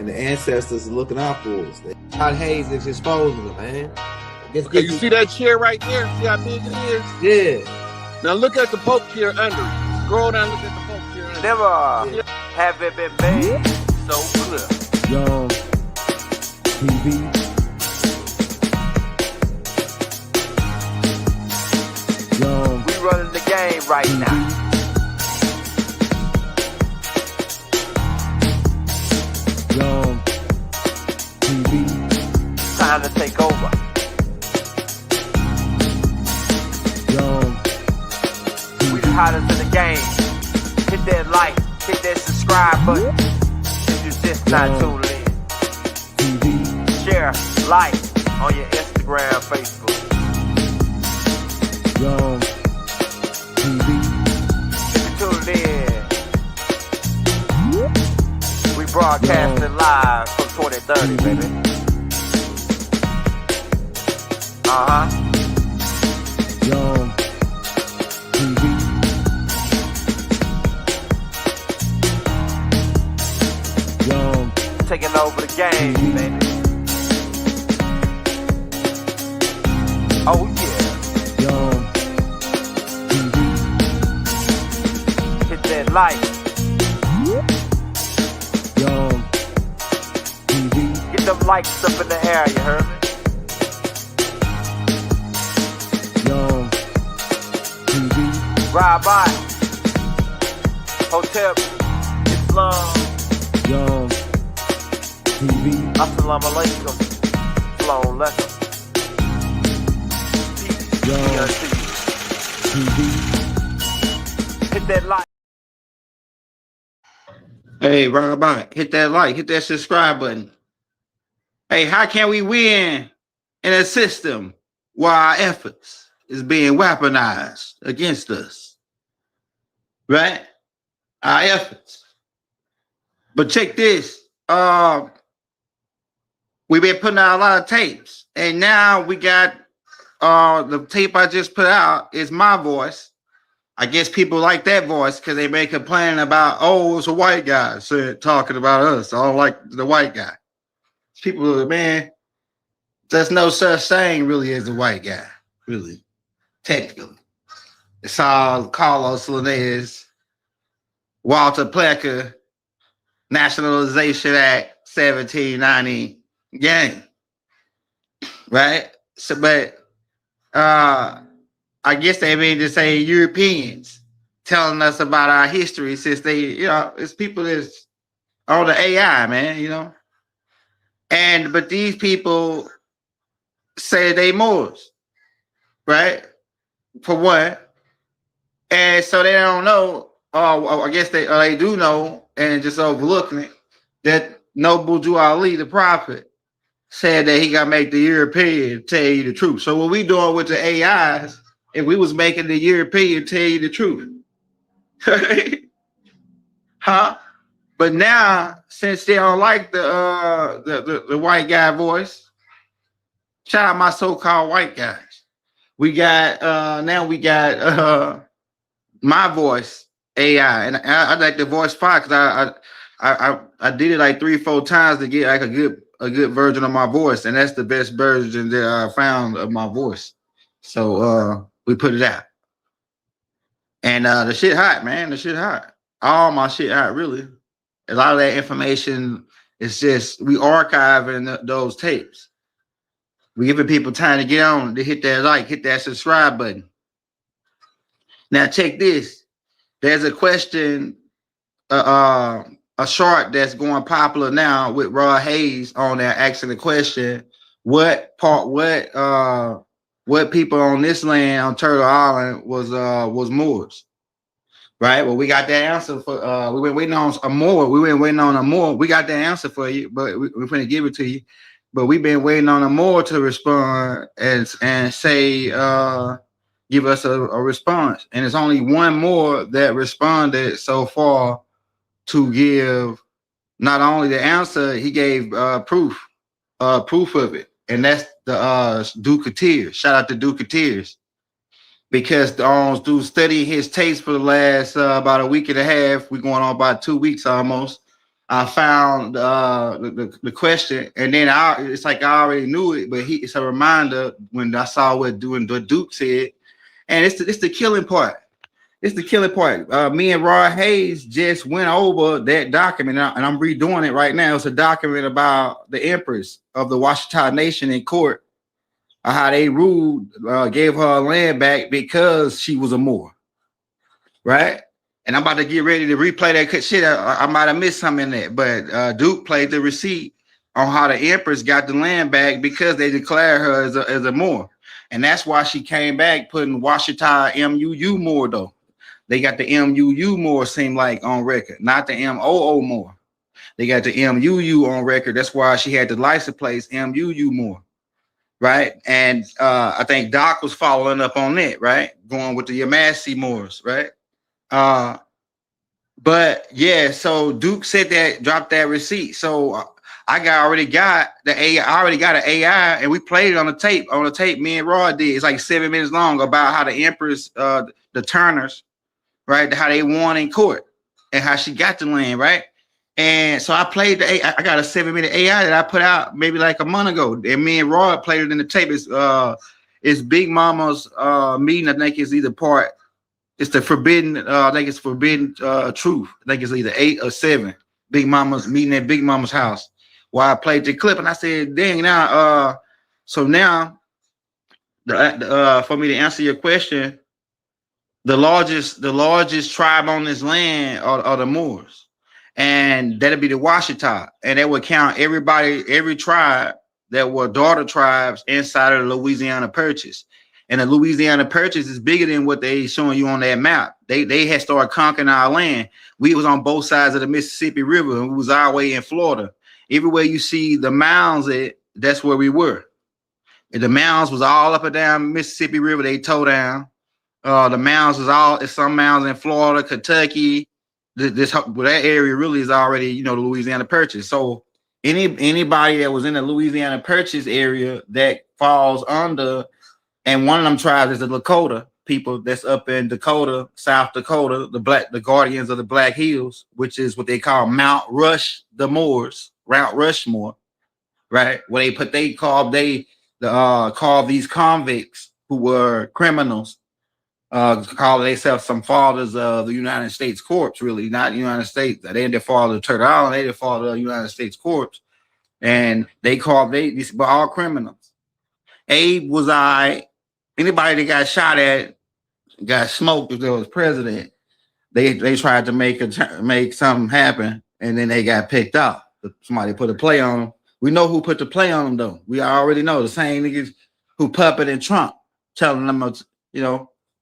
and the ancestors are looking out for us. God Hayes is exposing them, man. Okay, you see that chair right there? See how big it is? Yeah. Now look at the Pope chair under it. Scroll down, look at the Pope chair under Never have it been made so clear. Young TV. Young. We running the game right now. Young TV. Time to take over. Young We the hottest in the game. Hit that like, hit that subscribe button. If you just not tuned in. TV. Share, like on your Instagram, Facebook. Young TV. If you tuned in, we broadcasting live from 2030, baby. Young TV. Young Taking over the game, baby. Oh yeah. Young TV. Hit that like. Young TV. Get them likes up in the air, you heard me? Young TV. Ride by. Hotel Islam. Young TV. Assalamu alaikum. Flown lekker. Peace. Young Be unto you. TV. Hit that like. Hey, Rob, hit that like, hit that subscribe button. Hey, how can we win in a system where our efforts is being weaponized against us? Right? Our efforts. But check this. We've been putting out a lot of tapes, and now we got the tape I just put out is my voice. I guess people like that voice because they may complain about, oh, it's a white guy talking about us. I don't like the white guy. People, man, there's no such thing really as a white guy, really, technically. It's all Carlos Linnaeus, Walter Plecker, Nationalization Act 1790 game, right? So, but I guess they mean to say Europeans telling us about our history since they, it's people that's on the AI, man, but these people say they Moors, right? For what? And so they don't know, I guess they do know, and just overlooking it, that Noble Jew Ali, the prophet, said that he got to make the European tell you the truth. So what we doing with the AIs, if we was making the European tell you the truth, huh? But now, since they don't like the white guy voice, shout out my so-called white guys. We got now we got my voice AI, and I like the voice file because I did it like 3-4 times to get like a good version of my voice, and that's the best version that I found of my voice. So we put it out, and the shit hot, man. The shit hot. All my shit hot, really. A lot of that information is just we archiving those tapes. We giving people time to get on to hit that like, hit that subscribe button. Now check this. There's a question, a short that's going popular now with Rod Hayes on there asking the question: what people on this land on Turtle Island was Moors, right? Well, we got that answer for we been waiting on a Moor. We been waiting on a Moor. We got the answer for you, but we're going to give it to you. But we've been waiting on a Moor to respond and say give us a response. And it's only one Moor that responded so far to give not only the answer, he gave proof of it. And that's the Duketeers. Shout out to Duketeers. Because through studying his tapes for the last about a week and a half, we're going on about 2 weeks almost. I found the question, and then it's like I already knew it, but it's a reminder when I saw what Duke said, and it's the killing part. It's the killing part. Me and Rod Hayes just went over that document, and I'm redoing it right now. It's a document about the Empress of the Washita Nation in court, how they ruled, gave her land back because she was a Moor, right? And I'm about to get ready to replay that shit. I might have missed something in there, but Duke played the receipt on how the Empress got the land back because they declared her as a Moor, and that's why she came back putting Washita MUU Moor though. They got the MUU Moor seem like on record, not the MOO Moor. They got the MUU on record. That's why she had the license plates MUU Moor, right? And I think Doc was following up on that, right? Going with the Yamasee Moors, right? But yeah, so Duke said that, dropped that receipt. So I already got the AI. I already got an AI, and we played it on the tape. On the tape, me and Rod did. It's like 7 minutes long about how the Empress, the Turners, right? How they won in court and how she got the land, right? And so I played the AI. I got a 7-minute AI that I put out maybe like a month ago. And me and Rod played it in the tape. It's Big Mama's meeting. I think it's either part. It's the forbidden, I think it's forbidden truth. I think it's either 8 or 7. Big Mama's meeting at Big Mama's house. While I played the clip and I said, dang, now, so now for me to answer your question, the largest tribe on this land are the Moors, and that'll be the Washita, and that would count every tribe that were daughter tribes inside of the Louisiana Purchase. And the Louisiana Purchase is bigger than what they showing you on that map. They had started conquering our land. We was on both sides of the Mississippi River, and we was our way in Florida. Everywhere you see the mounds, that's where we were. And the mounds was all up and down Mississippi River. They tore down. The mounds is some mounds in Florida, Kentucky. That area really is already, the Louisiana Purchase. So anybody that was in the Louisiana Purchase area that falls under, and one of them tribes is the Lakota people that's up in Dakota, South Dakota, the guardians of the Black Hills, which is what they call Mount Rushmore, right? Where they call these convicts who were criminals. Call themselves some fathers of the United States Corps, really, not the United States. They didn't follow the Turtle Island, they didn't follow the United States Corps. And these were all criminals. Abe was anybody that got shot at, got smoked if there was president. They tried to make something happen, and then they got picked up. Somebody put a play on them. We know who put the play on them, though. We already know the same niggas who puppeted Trump, telling them,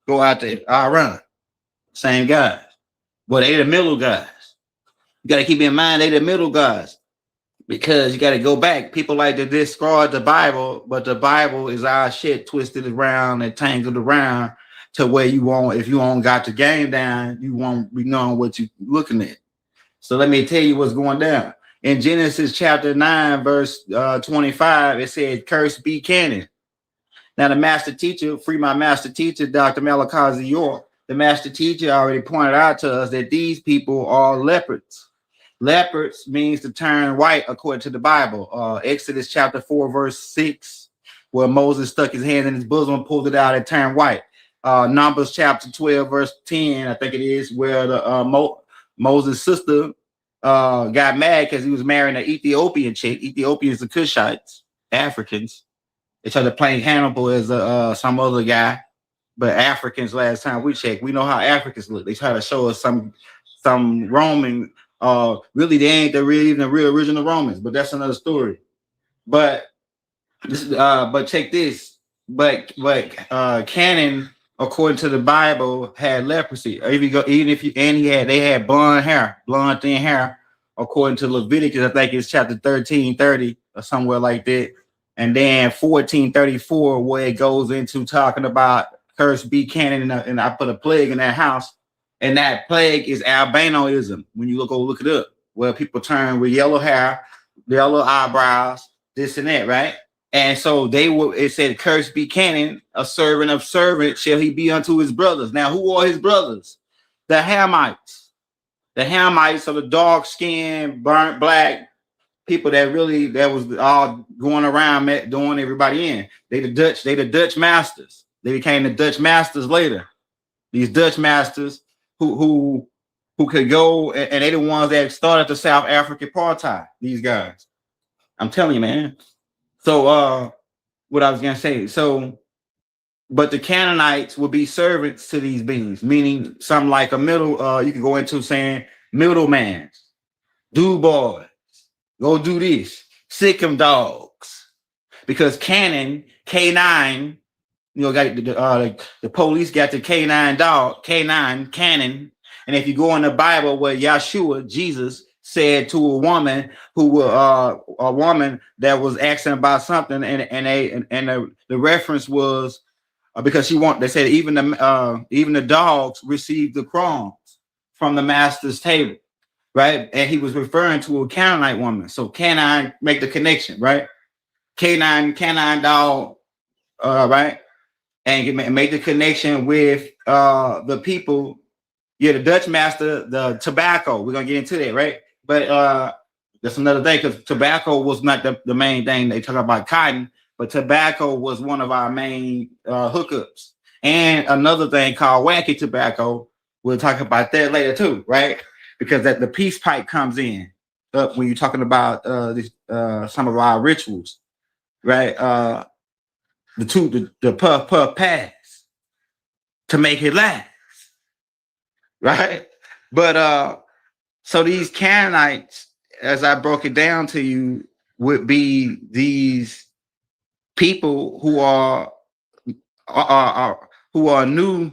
go out there, I'll run. Same guys. But they the middle guys. You got to keep in mind they the middle guys, because you got to go back. People like to discard the Bible, but the Bible is our shit twisted around and tangled around to where if you won't got the game down, you won't be knowing what you're looking at. So let me tell you what's going down. In Genesis chapter 9, verse 25, it said, "Cursed be Canaan." Now, the master teacher, my master teacher, Dr. Malachi York, the master teacher already pointed out to us that these people are leopards. Leopards means to turn white according to the Bible. Exodus chapter 4, verse 6, where Moses stuck his hand in his bosom and pulled it out and turned white. Numbers chapter 12, verse 10, I think it is, where Moses' sister got mad because he was marrying an Ethiopian chick. Ethiopians are Cushites, Africans. They tried to play Hannibal as some other guy, but Africans, last time we checked, we know how Africans look. They try to show us some Roman. Really, they ain't the real original Romans, but that's another story. But check this. But Canaan, according to the Bible, had leprosy. They had blonde thin hair, according to Leviticus. I think it's chapter 13:30 or somewhere like that. And then 14:34, where it goes into talking about cursed be Canaan, and I put a plague in that house, and that plague is albinoism. When you go look it up, where people turn with yellow hair, yellow eyebrows, this and that, right? And so it said, "Cursed be Canaan, a servant of servants shall he be unto his brothers." Now, who are his brothers? The Hamites. The Hamites are the dark skinned, burnt black people that was all going around doing everybody in. They the Dutch masters. They became the Dutch masters later. These Dutch masters who could go, and they the ones that started the South African apartheid. These guys, I'm telling you, man. So what I was gonna say, but the Canaanites would be servants to these beings, meaning something like a middle. You can go into saying middleman, do boys, go do this, sick 'em dogs, because K9. Got the police got the K9 cannon, and if you go in the Bible where Yeshua, Jesus, said to a woman a woman that was asking about something, and the reference was because they said even the dogs received the crumbs from the master's table, right? And he was referring to a Canaanite woman. So canine, make the connection, right? Canine dog, right? And make the connection with the people. Yeah, the Dutch master, the tobacco. We're gonna get into that, right? But that's another thing, because tobacco was not the main thing. They talk about cotton, but tobacco was one of our main hookups. And another thing called wacky tobacco. We'll talk about that later too, right? Because that the peace pipe comes in when you're talking about some of our rituals, right? The puff pass to make it last, right? But so these Canaanites, as I broke it down to you, would be these people who are a new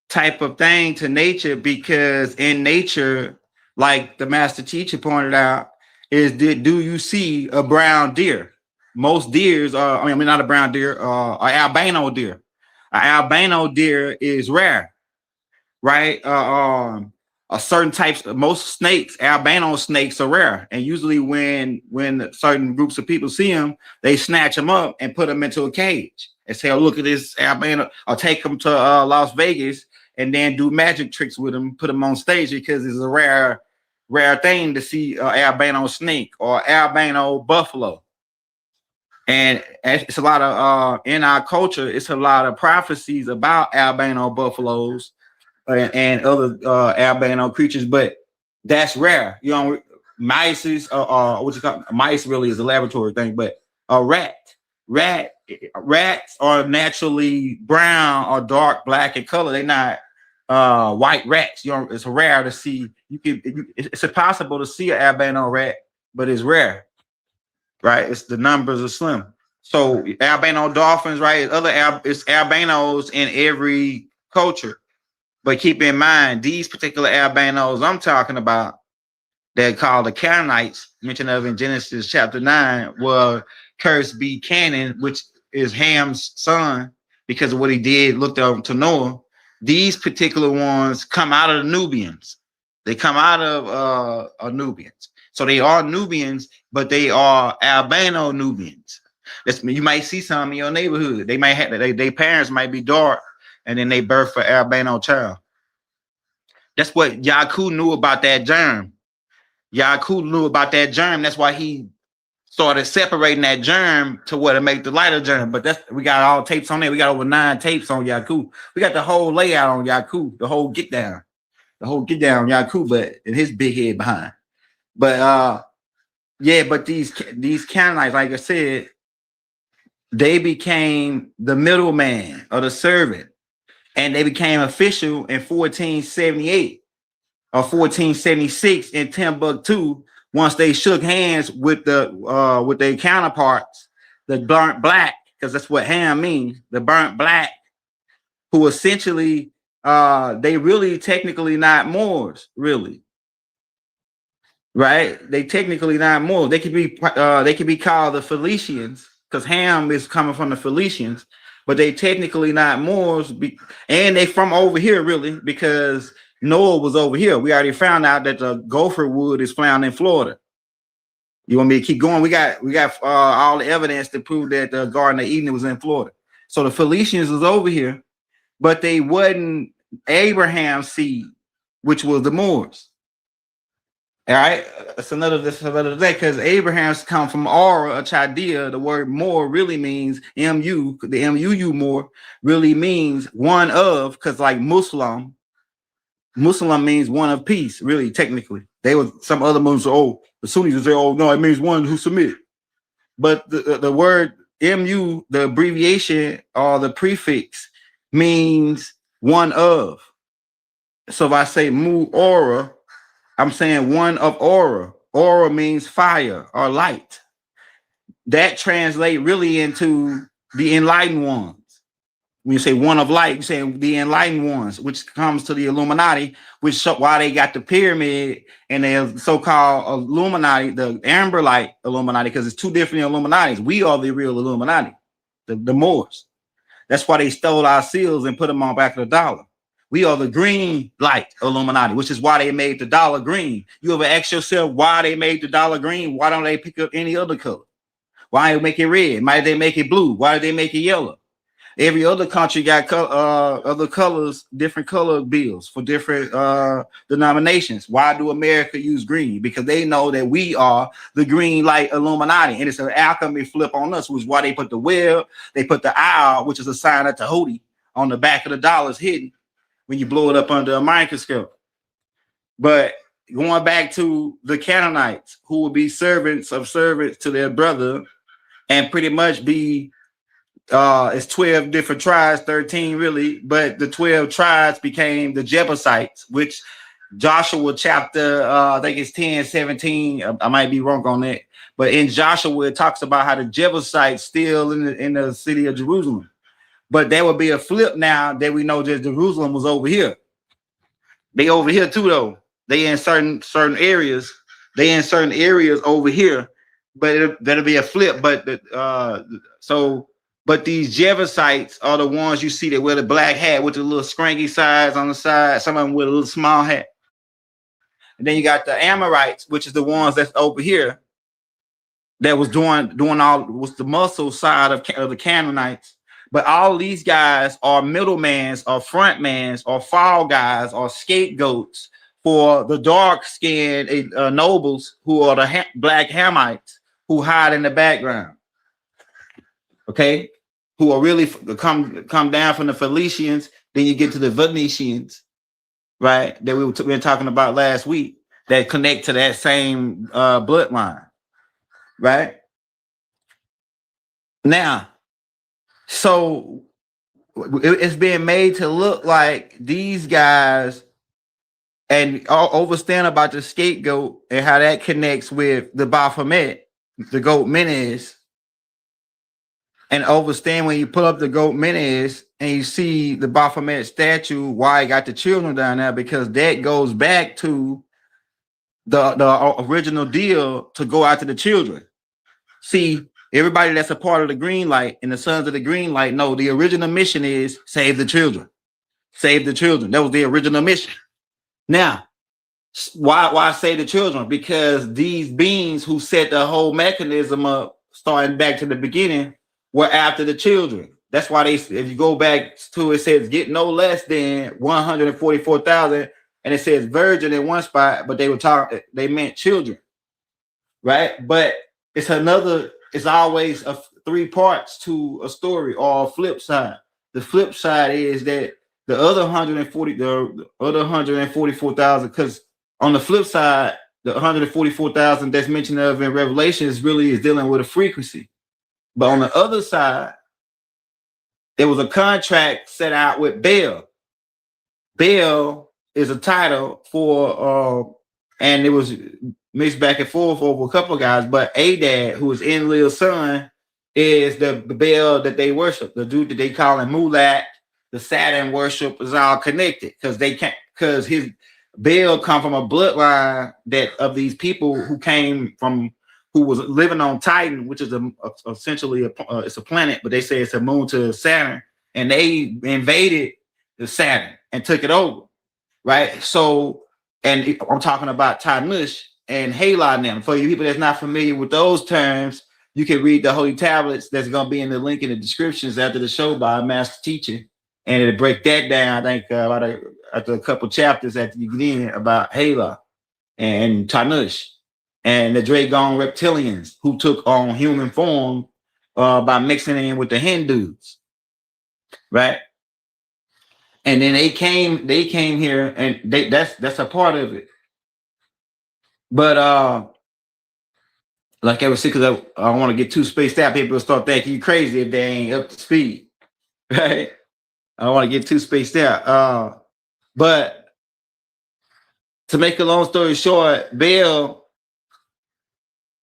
type of thing to nature, because in nature, like the master teacher pointed out, do you see a brown deer? Most deers are, not a brown deer, an albino deer. An albino deer is rare, right? A certain types, most snakes, albino snakes are rare. And usually when certain groups of people see them, they snatch them up and put them into a cage and say, oh, look at this albino, or take them to Las Vegas and then do magic tricks with them, put them on stage, because it's a rare thing to see an albino snake or albino buffalo. And it's a lot of in our culture, it's a lot of prophecies about albino buffaloes and other albino creatures, but that's rare. Mice is what you call mice really is a laboratory thing, but a rats are naturally brown or dark black in color. They're not white rats. It's rare to see. It's impossible to see an albino rat, but it's rare. Right, it's the numbers are slim. So albino dolphins, right? It's albinos in every culture, but keep in mind these particular albinos I'm talking about, they're called the Canaanites, mentioned of in Genesis chapter 9, were cursed be Canaan, which is Ham's son, because of what he did, looked up to Noah. These particular ones come out of the Nubians. They come out of Nubians. So they are Nubians, but they are albino Nubians. You might see some in your neighborhood. They might have their parents might be dark, and then they birth an albino child. That's what Yaku knew about that germ. Yaku knew about that germ. That's why he started separating that germ to make the lighter germ. But we got all tapes on there. We got over 9 tapes on Yaku. We got the whole layout on Yaku, the whole get down Yaku, but and his big head behind. But but these Canaanites, like I said, they became the middleman or the servant, and they became official in 1478 or 1476 in Timbuktu. Once they shook hands with their counterparts, the burnt black, because that's what Ham means, the burnt black, who essentially they really technically not Moors, really. Right? They technically not Moors. They could be called the Phoenicians, because Ham is coming from the Phoenicians, but they technically not Moors, and they from over here, really, because Noah was over here. We already found out that the gopher wood is found in Florida. You want me to keep going? We got all the evidence to prove that the Garden of Eden was in Florida. So the Phoenicians was over here, but they wasn't Abraham's seed, which was the Moors. All right, that's another day because Abraham's come from aura, a chaldea. The word more really means mu. The mu more really means one of, because like Muslim means one of peace. Really, technically, they were some other Muslims. Oh, the Sunnis would say, oh no, it means one who submit. But the word mu, the abbreviation or the prefix, means one of. So if I say mu aura, I'm saying one of aura. Aura means fire or light. That translates really into the enlightened ones. When you say one of light, you're saying the enlightened ones, which comes to the Illuminati, which why they got the pyramid and the so-called Illuminati, the amber light Illuminati, because it's two different Illuminatis. We are the real Illuminati, the Moors. That's why they stole our seals and put them on back of the dollar. We are the green light Illuminati, which is why they made the dollar green. You ever ask yourself why they made the dollar green? Why don't they pick up any other color? Why they make it red? Why did they make it blue? Why did they make it yellow? Every other country got other colors, different color bills for different denominations. Why do America use green? Because they know that we are the green light Illuminati, and it's an alchemy flip on us, which is why they put the web, they put the owl, which is a sign of Tahuti, on the back of the dollars hidden when you blow it up under a microscope. But going back to the Canaanites, who would be servants to their brother and pretty much be it's 12 different tribes, 13 really, but the 12 tribes became the Jebusites, which Joshua chapter, I think it's 10, 17. I might be wrong on that. But in Joshua, it talks about how the Jebusites still in the city of Jerusalem. But there would be a flip now that we know that Jerusalem was over here. They over here too, though. They in certain areas. They in certain areas over here. But that'll be a flip. But but these Jebusites are the ones you see that wear the black hat with the little scranky sides on the side. Some of them with a little small hat. And then you got the Amorites, which is the ones that's over here that was doing was the muscle side of the Canaanites. But all these guys are middlemans or frontmans or fall guys or scapegoats for the dark-skinned nobles who are the black Hamites who hide in the background. Okay, who are really come down from the Phoenicians. Then you get to the Venetians, right? That we were talking about last week. That connect to that same bloodline, right? Now, so it's being made to look like these guys, and understand about the scapegoat and how that connects with the Baphomet, the goat Menes, and understand when you pull up the goat Menes and you see the Baphomet statue, why I got the children down there, because that goes back to the original deal to go after the children. See, everybody that's a part of the green light and the sons of the green light know the original mission is save the children. Save the children. That was the original mission. Now, why save the children? Because these beings who set the whole mechanism up, starting back to the beginning, were after the children. That's why if you go back to it, says get no less than 144,000, and it says virgin in one spot, but they meant children, right? But it's always three parts to a story or a flip side. The flip side is that the other 144,000, because on the flip side, the 144,000 that's mentioned of in Revelation is dealing with a frequency. But on the other side, there was a contract set out with Baal. Baal is a title for, and it was mixed back and forth over a couple of guys, but Adad, who is Enlil's son, is the Baal that they worship. The dude that they call him Mulat, the Saturn worship is all connected because his Baal come from a bloodline of these people who was living on Titan, which is essentially it's a planet, but they say it's a moon to Saturn, and they invaded the Saturn and took it over, right? So, and I'm talking about Tanush and Halon and them. For you people that's not familiar with those terms, you can read the Holy Tablets that's going to be in the link in the descriptions after the show by a master teacher, and it'll break that down, I think, after a couple chapters after you get in about Halon. and Tanush, and the Dragon reptilians who took on human form by mixing in with the Hindus, right? And then they came here, and that's a part of it. But like I was saying, because I don't want to get too spaced out, people start thinking you crazy if they ain't up to speed, right? I don't want to get too spaced out. But to make a long story short, Bill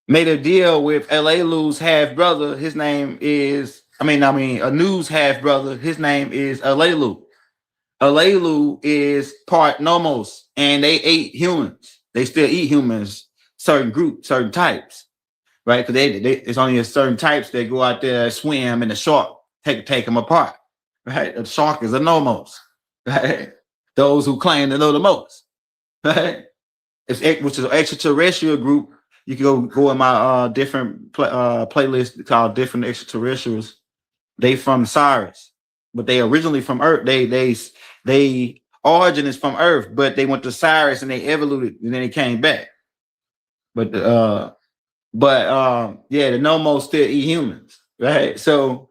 made a deal with Alalu's half brother. His name is, Anu's half brother. His name is Alalu. Alalu is part Nomos, and they ate humans. They still eat humans, certain groups, certain types, right? Because it's only a certain types that go out there, swim, and the shark take them apart, right? The shark is a Nomos, right? Those who claim to know the most, right? Which is an extraterrestrial group. You can go in my different playlist called Different Extraterrestrials. They from Cyrus, but they originally from Earth. They origin is from Earth, but they went to Cyrus and they evoluted and then they came back. But yeah, the Nomos still eat humans, right? So,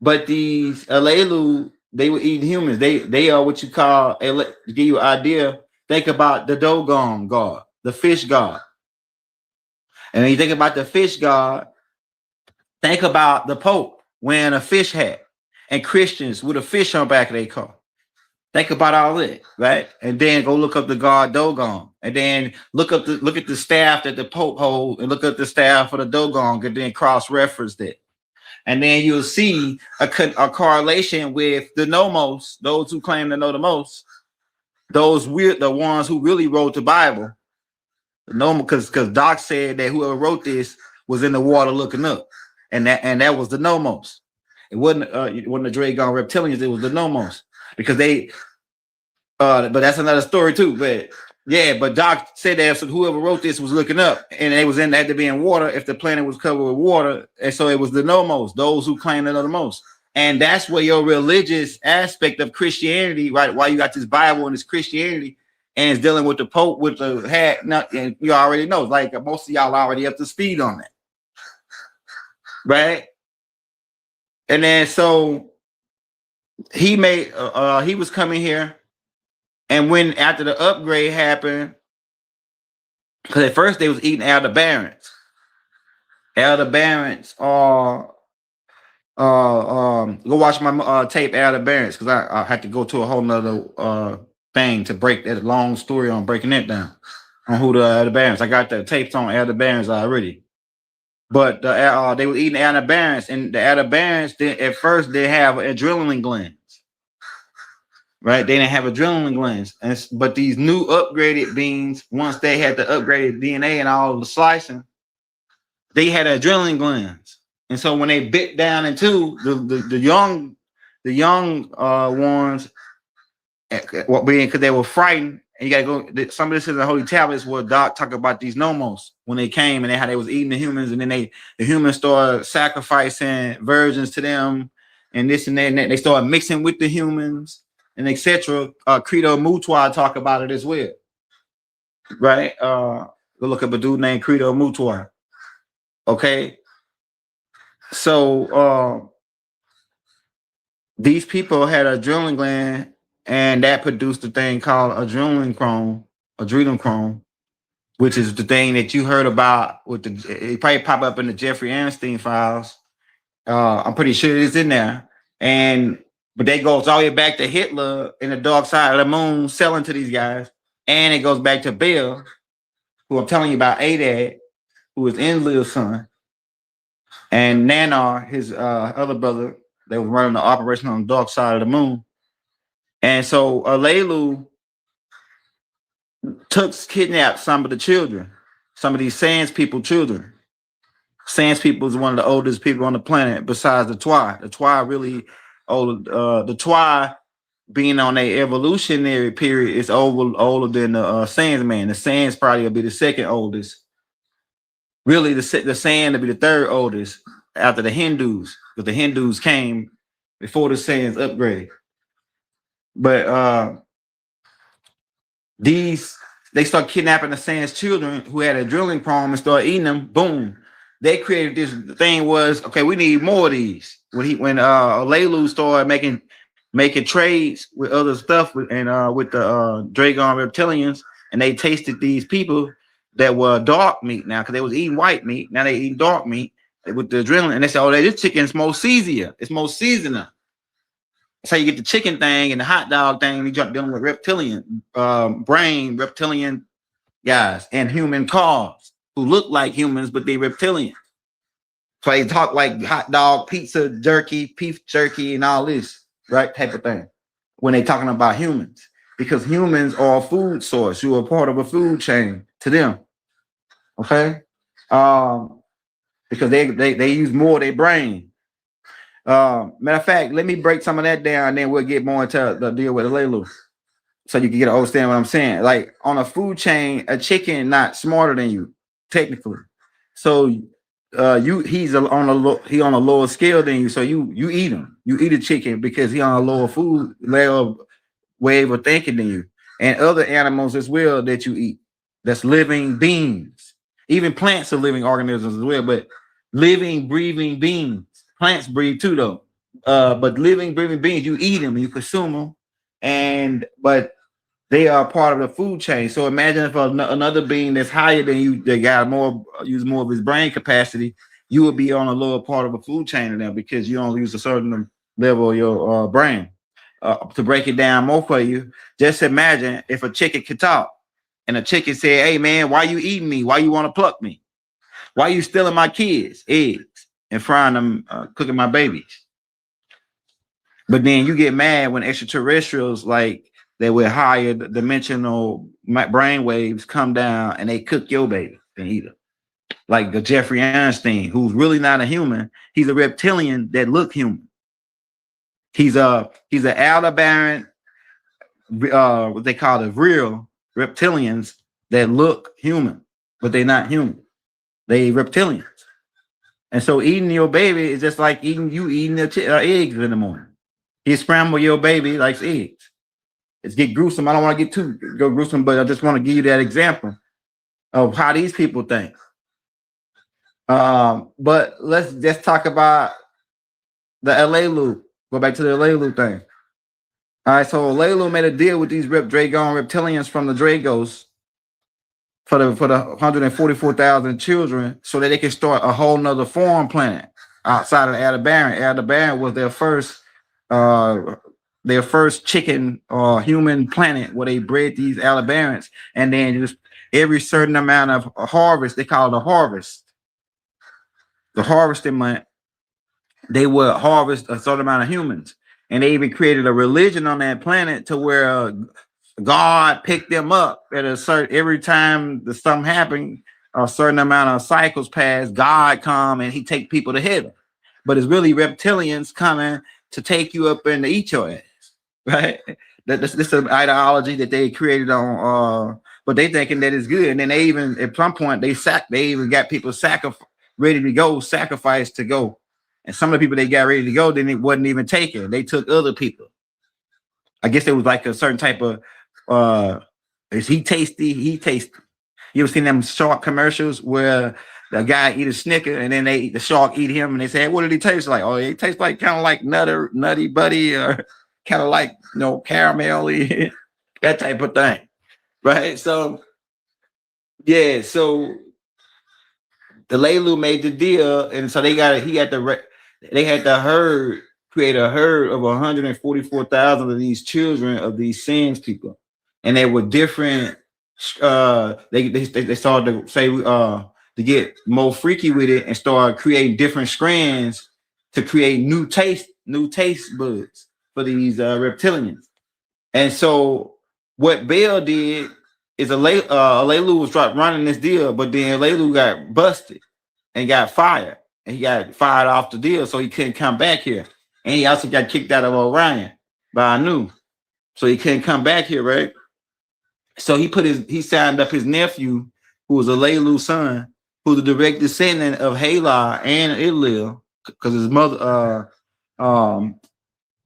but these Alelu, they were eating humans. They are what you call, to give you an idea, think about the Dogon god, the fish god. And when you think about the fish god, think about the Pope wearing a fish hat and Christians with a fish on the back of their car. Think about all that, right? And then go look up the god Dogon, and then look at the staff that the Pope holds, and look at the staff for the Dogon, and then cross-reference that. And then you'll see a correlation with the Nomos, those who claim to know the most, the ones who really wrote the Bible. Because Doc said that whoever wrote this was in the water looking up, and that was the Nomos. It wasn't the Dragon reptilians, it was the Nomos, because they but that's another story too. But yeah, but Doc said that whoever wrote this was looking up, and it was had to be in water if the planet was covered with water, and so it was the Nomos, those who claim to know the most. And that's where your religious aspect of Christianity, right? Why you got this Bible and this Christianity, and it's dealing with the Pope with the hat. And you already know, like most of y'all already up to speed on that, right? And then so he was coming here, and when after the upgrade happened, because at first they was eating elder barons. Elder barons are go watch my tape elder barons, because I had to go to a whole nother thing to break that long story on breaking it down on who the elder barons. I got the tapes on elder barons already, but they were eating elder barons, and the elder barons at first they have adrenaline glands, right? They didn't have adrenaline glands, but these new upgraded beings, once they had the upgraded DNA and all the slicing, they had adrenaline glands, and so when they bit down into the young ones, because they were frightened. And you gotta go. Some of this is the holy tablets where Doc talk about these Nomos when they came, and how they was eating the humans, and then the humans started sacrificing virgins to them, and this and that. And they started mixing with the humans, and etc. Credo Mutua talk about it as well, right? Go look up a dude named Credo Mutua. Okay, so these people had an adrenaline gland, and that produced a thing called adrenochrome, which is the thing that you heard about with it probably pop up in the Jeffrey Epstein files. I'm pretty sure it's in there. But that goes all the way back to Hitler in the dark side of the moon selling to these guys. And it goes back to Bill, who I'm telling you about, Adad, who is Enlil's son, and Nanar, his other brother. They were running the operation on the dark side of the moon. And so Alelu kidnapped some of the children, some of these Sans people children. Sans people is one of the oldest people on the planet besides the Twa. The Twa really old. The Twa, being on their evolutionary period, is older than the Sans man. The Sans probably will be the second oldest. Really, the Sans will be the third oldest after the Hindus, because the Hindus came before the Sans upgrade. But these they start kidnapping the Sans children who had a drilling problem and start eating them. Boom. They created this thing was, okay, we need more of these. When Alelu started making trades with other stuff with the Dragon reptilians, and they tasted these people that were dark meat now, because they was eating white meat. Now they eat dark meat with the adrenaline, and they said, oh, this chicken's more seasier. It's more seasoning. That's how you get the chicken thing and the hot dog thing. You start dealing with reptilian brain, reptilian guys, and human cars who look like humans, but they reptilian. So they talk like hot dog, pizza, jerky, beef jerky, and all this, right? Type of thing. When they talking about humans, because humans are a food source. You are part of a food chain to them. Okay. Because they use more of their brain. Matter of fact, let me break some of that down, and then we'll get more into the deal with Alelu, so you can get to understand what I'm saying. Like on a food chain, a chicken not smarter than you, technically. So he's on a lower scale than you. So you eat him. You eat a chicken because he on a lower food level wave of thinking than you, and other animals as well that you eat. That's living beings. Even plants are living organisms as well, but living, breathing beings. Plants breathe too, though. But living, breathing beings, you eat them, you consume them, but they are part of the food chain. So imagine if another being that's higher than you, that got use more of his brain capacity, you would be on a lower part of a food chain than them, because you don't use a certain level of your brain. To break it down more for you, just imagine if a chicken could talk, and a chicken said, "Hey man, why you eating me? Why you want to pluck me? Why you stealing my kids' eggs and frying them, cooking my babies?" But then you get mad when extraterrestrials, like that with higher dimensional brain waves, come down and they cook your baby and eat them. Like the Jeffrey Einstein, who's really not a human. He's a reptilian that look human. He's an Aldebaran, what they call the real reptilians that look human, but they're not human. They reptilians. And so eating your baby is just like eating the eggs in the morning. You scramble your baby like eggs. It's get gruesome. I don't want to get too gruesome, but I just want to give you that example of how these people think. But let's just talk about the Alelu. Go back to the Alelu thing. All right, so Alelu made a deal with these Dragon reptilians from the Dragos for the 144,000 children, so that they can start a whole nother foreign planet outside of Aldebaran. Aldebaran was their first chicken or human planet where they bred these Aldebarans, and then just every certain amount of harvest, they call it a harvest. The harvesting month, they would harvest a certain amount of humans, and they even created a religion on that planet to where God picked them up at a certain, every time something happened, a certain amount of cycles pass, God come and he take people to heaven. But it's really reptilians coming to take you up and to eat your ass, right? This is an ideology that they created on, but they thinking that it's good. And then they even, at some point, they even got people ready to go, sacrifice to go. And some of the people they got ready to go, then it wasn't even taken. They took other people. I guess it was like a certain type of, is he tasty? He tasty. You ever seen them shark commercials where the guy eat a Snicker and then the shark eat him and they say, hey, what did he taste like? Oh, he tastes like kind of like nutty buddy, or kind of like, caramelly, that type of thing. Right? So, yeah, so the Alelu made the deal, and so they had to create a herd of 144,000 of these children of these Sans people, and they were different. They started to say to get more freaky with it and start creating different strands to create new taste buds for these reptilians. And so what Bell did is Alelu was running this deal, but then Alelu got busted and got fired. And he got fired off the deal, so he couldn't come back here. And he also got kicked out of Orion by Anu. So he couldn't come back here, right? So he signed up his nephew, who was Alelu's son, who's the direct descendant of Halar and Ilil, because his mother,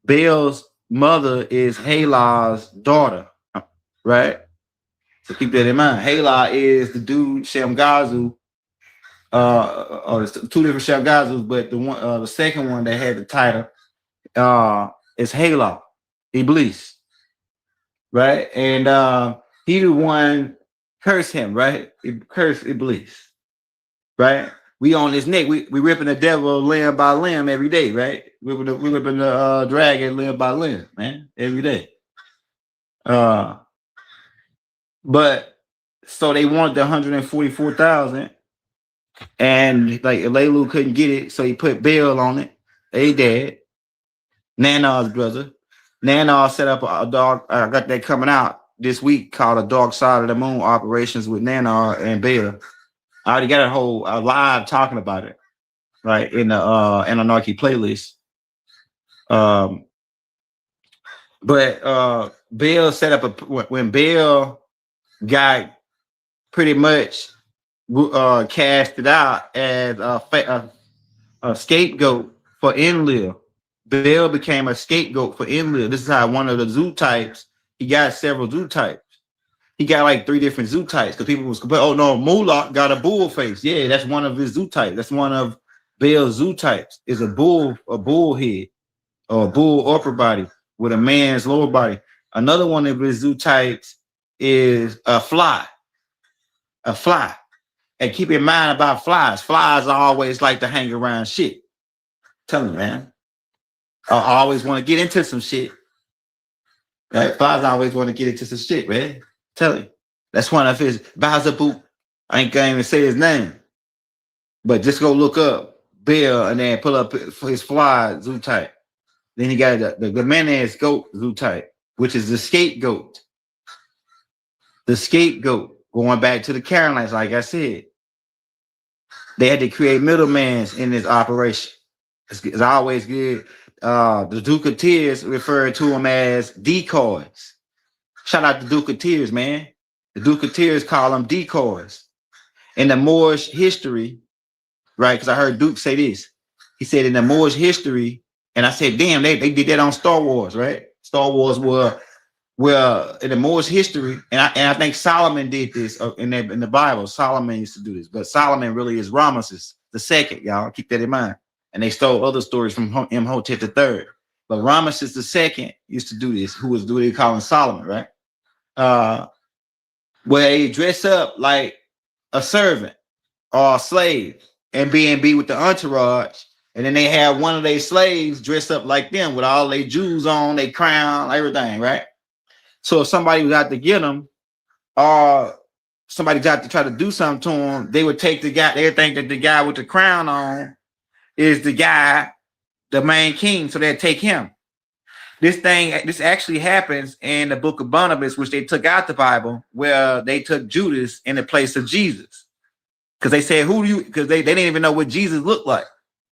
Bell's mother is Halar's daughter, right? So keep that in mind. Hala is the dude Shamgazu. Or it's two different Shamgazus, but the second one that had the title is Hala, Iblis, right? And he the one cursed him, right? He cursed Iblis, right? We on his neck. We ripping the devil limb by limb every day, right? We ripping the dragon limb by limb, man, every day. But so they wanted the 144,000, and like Laylu couldn't get it, so he put bail on it. They did. Nanar's brother. Nanar set up a dog. I got that coming out this week called A Dark Side of the Moon Operations with Nanar and Bail. I already got a whole live talking about it, right, in the Anarchy playlist. But Bail set up when Bail got pretty much casted out as a scapegoat for Enlil. Bail became a scapegoat for Enlil. This is how one of the zoo types, he got several zoo types. He got like 3 different zoo types because people was complaining, oh no, Moloch got a bull face. Yeah, that's one of his zoo types. That's one of Bail's zoo types, is a bull head or a bull upper body with a man's lower body. Another one of his zoo types is a fly. A fly. And keep in mind about flies. Flies always like to hang around shit. Tell me, man. I always want to get into some shit. Right? Flies always want to get into some shit, man. Tell you. That's one of his Bazaboop. I ain't gonna even say his name. But just go look up Bill and then pull up his fly zoo type. Then he got the menace goat zoo type, which is the scapegoat. The scapegoat. Going back to the Carolines, like I said. They had to create middlemans in this operation. It's always good. The Duke of Tears referred to them as decoys. Shout out to Duke of Tears, man. The Duke of Tears call them decoys. In the Moorish history, right? Because I heard Duke say this. He said in the Moorish history, and I said, damn, they did that on Star Wars, right? Star Wars were in the Moorish history, and I think Solomon did this in the Bible. Solomon used to do this, but Solomon really is Ramesses II, y'all. Keep that in mind. And they stole other stories from Imhotep III. But Ramesses II used to do this, who was doing, they call him Solomon, right? Where they dress up like a servant or a slave and be with the entourage, and then they have one of their slaves dress up like them with all their jewels on, their crown, everything, right? So if somebody was out to get them, or somebody got to try to do something to them, they would take the guy, they would think that the guy with the crown on is the guy, the main king, so they'd take him. This actually happens in the book of Barnabas, which they took out the Bible, where they took Judas in the place of Jesus. Because they said, who do you, because they didn't even know what Jesus looked like.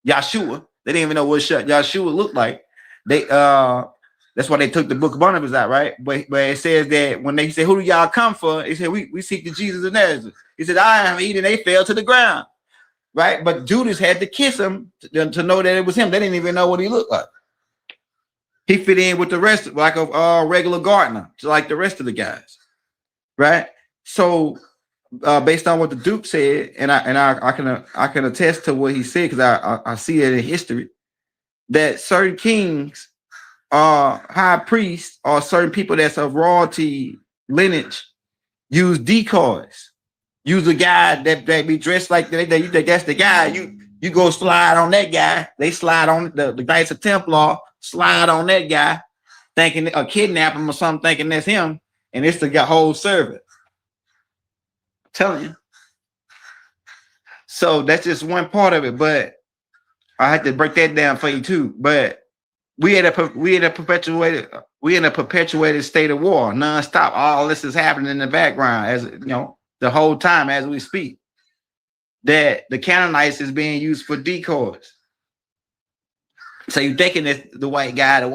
Yahshua. They didn't even know what Yahshua looked like. That's why they took the book of Barnabas out, right? But it says that when they said, who do y'all come for? They said, we seek the Jesus of Nazareth. He said, I am he, and they fell to the ground. Right? But Judas had to kiss him to know that it was him. They didn't even know what he looked like. He fit in with the rest, like a regular gardener, like the rest of the guys. Right? So based on what the Duke said, and I can attest to what he said, because I see it in history, that certain kings, high priests, or certain people that's of royalty lineage use decoys. Use a guy that be dressed like that's the guy. You go slide on that guy. They slide on the Knights of Templar, slide on that guy, thinking or kidnap him or something, thinking that's him, and it's the whole servant. I'm telling you. So that's just one part of it, but I had to break that down for you too. But we in a perpetuated state of war, nonstop. All this is happening in the background, as you know, the whole time as we speak. That the Canaanites is being used for decoys. So you're thinking it's the white guy,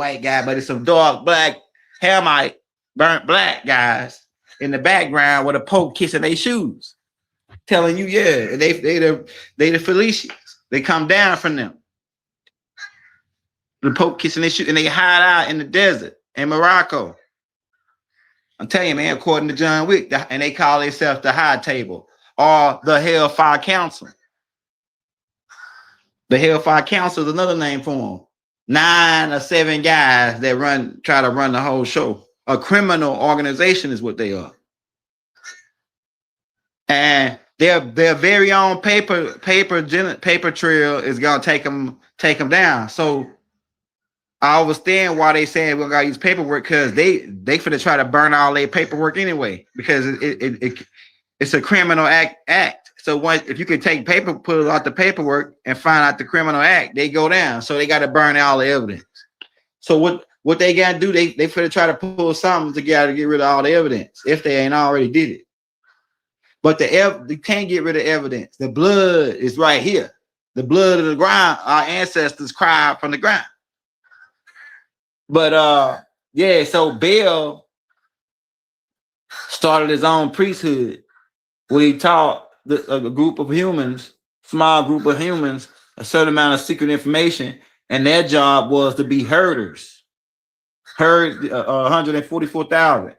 but it's some dark black Hamite, burnt black guys in the background with a Pope kissing their shoes, telling you, yeah, they the Felicians. They come down from them. The Pope kissing their shoes, and they hide out in the desert in Morocco. I'm telling you, man, according to John Wick, and they call themselves the High Table or the Hellfire Council. The Hellfire Council is another name for them. 9 or 7 guys that try to run the whole show. A criminal organization is what they are. And their very own paper trail is gonna take them down. So I understand why they saying we're gonna use paperwork, because they finna try to burn all their paperwork anyway, because it's a criminal act. So if you can take pull out the paperwork and find out the criminal act, they go down. So they got to burn all the evidence. So what they got to do, they finna try to pull something together to get rid of all the evidence if they ain't already did it. But they can't get rid of evidence. The blood is right here. The blood of the ground. Our ancestors cried from the ground. But yeah, so Bill started his own priesthood where he taught a group of humans, small group of humans, a certain amount of secret information, and their job was to be herders. 144,000.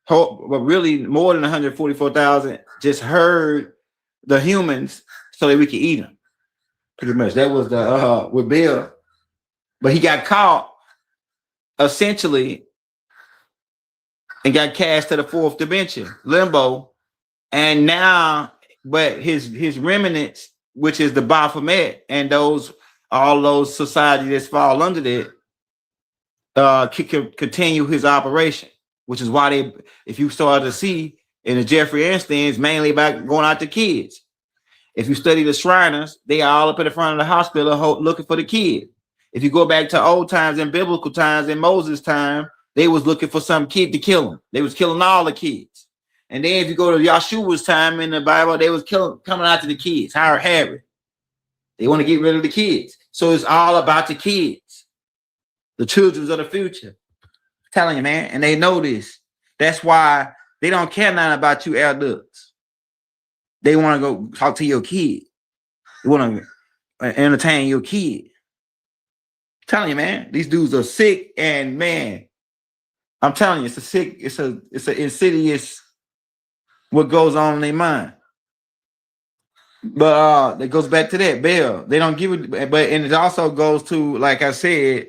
But really more than 144,000 just herd the humans so that we could eat them. Pretty much. That was the with Bill. But he got caught essentially and got cast to the 4th dimension, limbo. And now, but his remnants, which is the Baphomet, and all those societies that fall under that, can continue his operation, which is why if you start to see in the Jeffrey Epstein's mainly about going out to kids. If you study the Shriners, they are all up in the front of the hospital looking for the kid. If you go back to old times and biblical times, in Moses' time, they was looking for some kid to kill him. They was killing all the kids. And then if you go to Yahshua's time in the Bible, they was coming after the kids, Herod. They want to get rid of the kids. So it's all about the kids, the children of the future. I'm telling you, man, and they know this. That's why they don't care nothing about you adults. They want to go talk to your kid. They want to entertain your kid. I'm telling you, man, these dudes are sick, and man, I'm telling you, it's an insidious what goes on in their mind. But it goes back to that Bill. They don't give it, and it also goes to, like I said,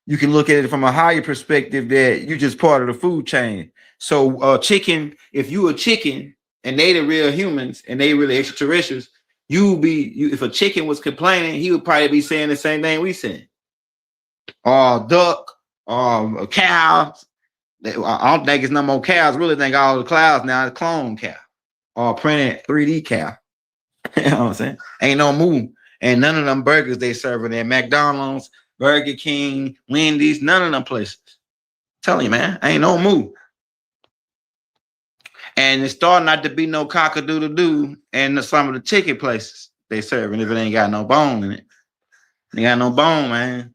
you can look at it from a higher perspective that you're just part of the food chain. So chicken, if you a chicken and they the real humans and they really extraterrestrials, if a chicken was complaining, he would probably be saying the same thing we saying. Or duck, or cows. I don't think it's no more cows. I really think all the cows now is clone cow or printed 3D cow. You know what I'm saying? Ain't no moo. And none of them burgers they serving at McDonald's, Burger King, Wendy's, none of them places. I'm telling you, man, ain't no moo. And it's starting not to be no cock-a-doodle-doo in some of the chicken places they serving if it ain't got no bone in it. They got no bone, man.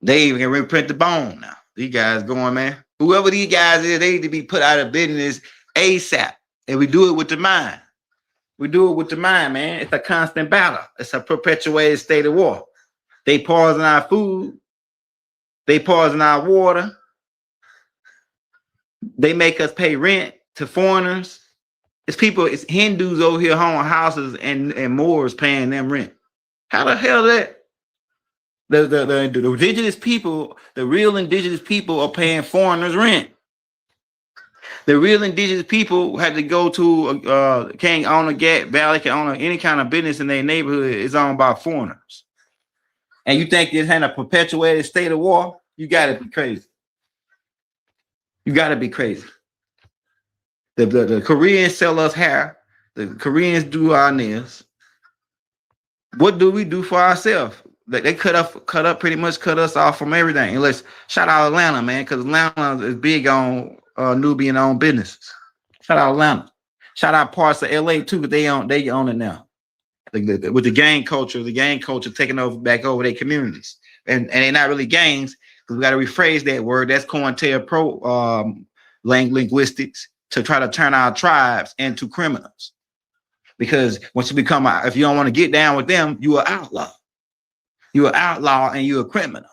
They even can reprint the bone now. These guys going, man. Whoever these guys is, they need to be put out of business ASAP. And we do it with the mind. We do it with the mind, man. It's a constant battle. It's a perpetuated state of war. They poison our food. They poison our water. They make us pay rent to foreigners. It's Hindus over here owning houses and Moors paying them rent. How the hell that? The indigenous people, the real indigenous people are paying foreigners rent. The real indigenous people had to go to can't own a Gap Valley, can own any kind of business in their neighborhood is owned by foreigners. And you think this had a perpetuated state of war? You gotta be crazy. You gotta be crazy. The Koreans sell us hair. The Koreans do our nails. What do we do for ourselves? They cut up, pretty much cut us off from everything. And let's shout out Atlanta, man, because Atlanta is big on Nubian-owned businesses. Shout out Atlanta. Shout out parts of LA too, but they own it now. With the gang culture taking back over their communities, and they're not really gangs, because we got to rephrase that word. That's COINTELPRO linguistics to try to turn our tribes into criminals. Because once you if you don't want to get down with them, you are outlaw. You're an outlaw and you're a criminal.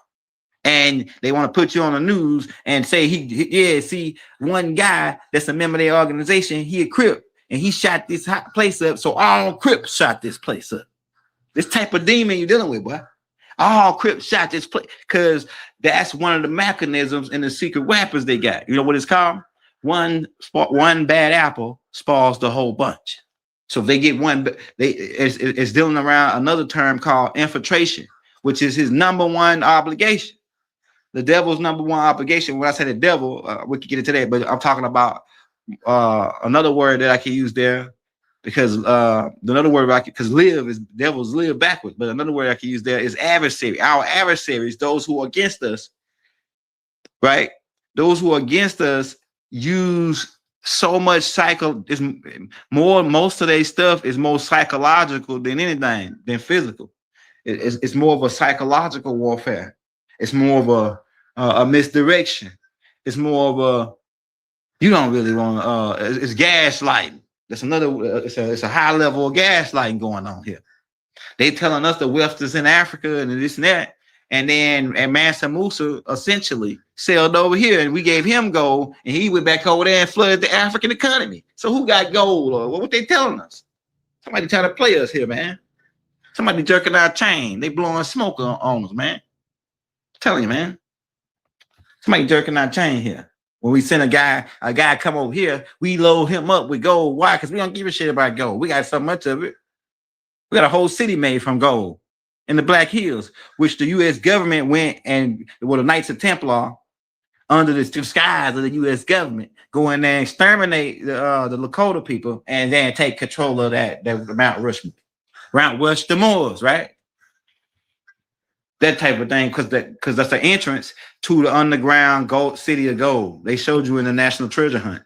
And they want to put you on the news and say see one guy that's a member of their organization, he a Crip, and he shot this place up. So all Crips shot this place up. This type of demon you're dealing with, boy. All Crips shot this place because that's one of the mechanisms in the secret weapons they got. You know what it's called? One bad apple spoils the whole bunch. So if they get one, it's dealing around another term called infiltration, which is his number one obligation. The devil's number one obligation. When I say the devil, we could get into that, but I'm talking about another word that I can use there, because another word because live is devils live backwards, but another word I can use there is adversary. Our adversaries, those who are against us, right? Those who are against us use so much most of their stuff is more psychological than anything, than physical. It's more of a psychological warfare. It's more of a misdirection. It's more of a, you don't really want it's gaslighting. That's another, it's a high level of gaslighting going on here. They telling us the wealth is in Africa and this and that. And then Mansa Musa essentially sailed over here and we gave him gold and he went back over there and flooded the African economy. So who got gold, or what they telling us? Somebody trying to play us here, man. Somebody jerking our chain. They blowing smoke on us, man. I'm telling you, man. Somebody jerking our chain here. When we send a guy come over here, we load him up with gold. Why? Because we don't give a shit about gold. We got so much of it. We got a whole city made from gold in the Black Hills, which the U.S. government went and, well, the Knights of Templar, under the disguise of the U.S. government, go in there and exterminate the Lakota people and then take control of that Mount Rush the Moors, right? That type of thing, because that's the entrance to the underground gold city of gold. They showed you in the National Treasure Hunt,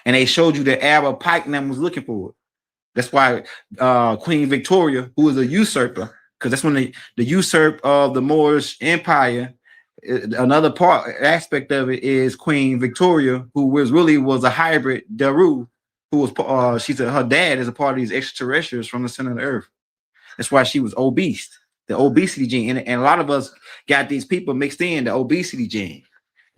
and they showed you that Arab Pike and them was looking for it. That's why Queen Victoria, who was a usurper, because that's when the usurp of the Moorish Empire. Another aspect of it is Queen Victoria, who was a hybrid Daru, who was her dad is a part of these extraterrestrials from the center of the earth. That's why she was obese. The obesity gene, and a lot of us got these people mixed in the obesity gene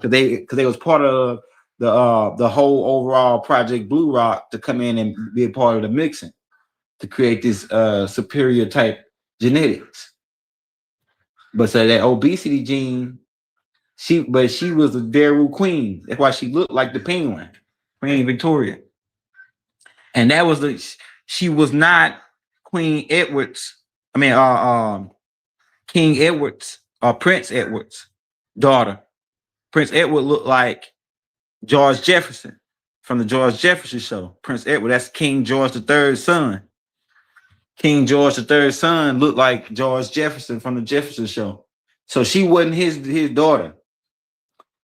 because they was part of the whole overall Project Blue Rock to come in and be a part of the mixing to create this superior type genetics. But so that obesity gene, she was a Daru queen. That's why she looked like the penguin, Queen Victoria. And that was she was not Queen Edward's. I mean, King Edward's or Prince Edward's daughter. Prince Edward looked like George Jefferson from the George Jefferson show. Prince Edward, that's King George III's son. King George III's son looked like George Jefferson from the Jefferson show. So she wasn't his daughter.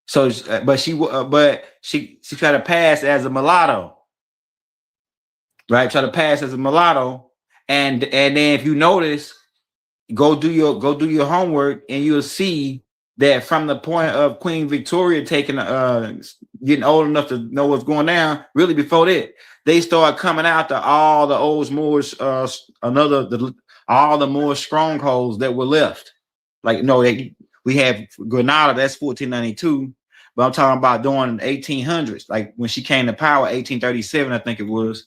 So, but she tried to pass as a mulatto, right? Try to pass as a mulatto, and then if you notice, go do your homework, and you'll see that from the point of Queen Victoria taking getting old enough to know what's going down, really before that, they start coming out to all the old Moorish, all the Moorish strongholds that were left. Like, no, we have Granada, that's 1492, but I'm talking about during the 1800s, like when she came to power, 1837, I think it was.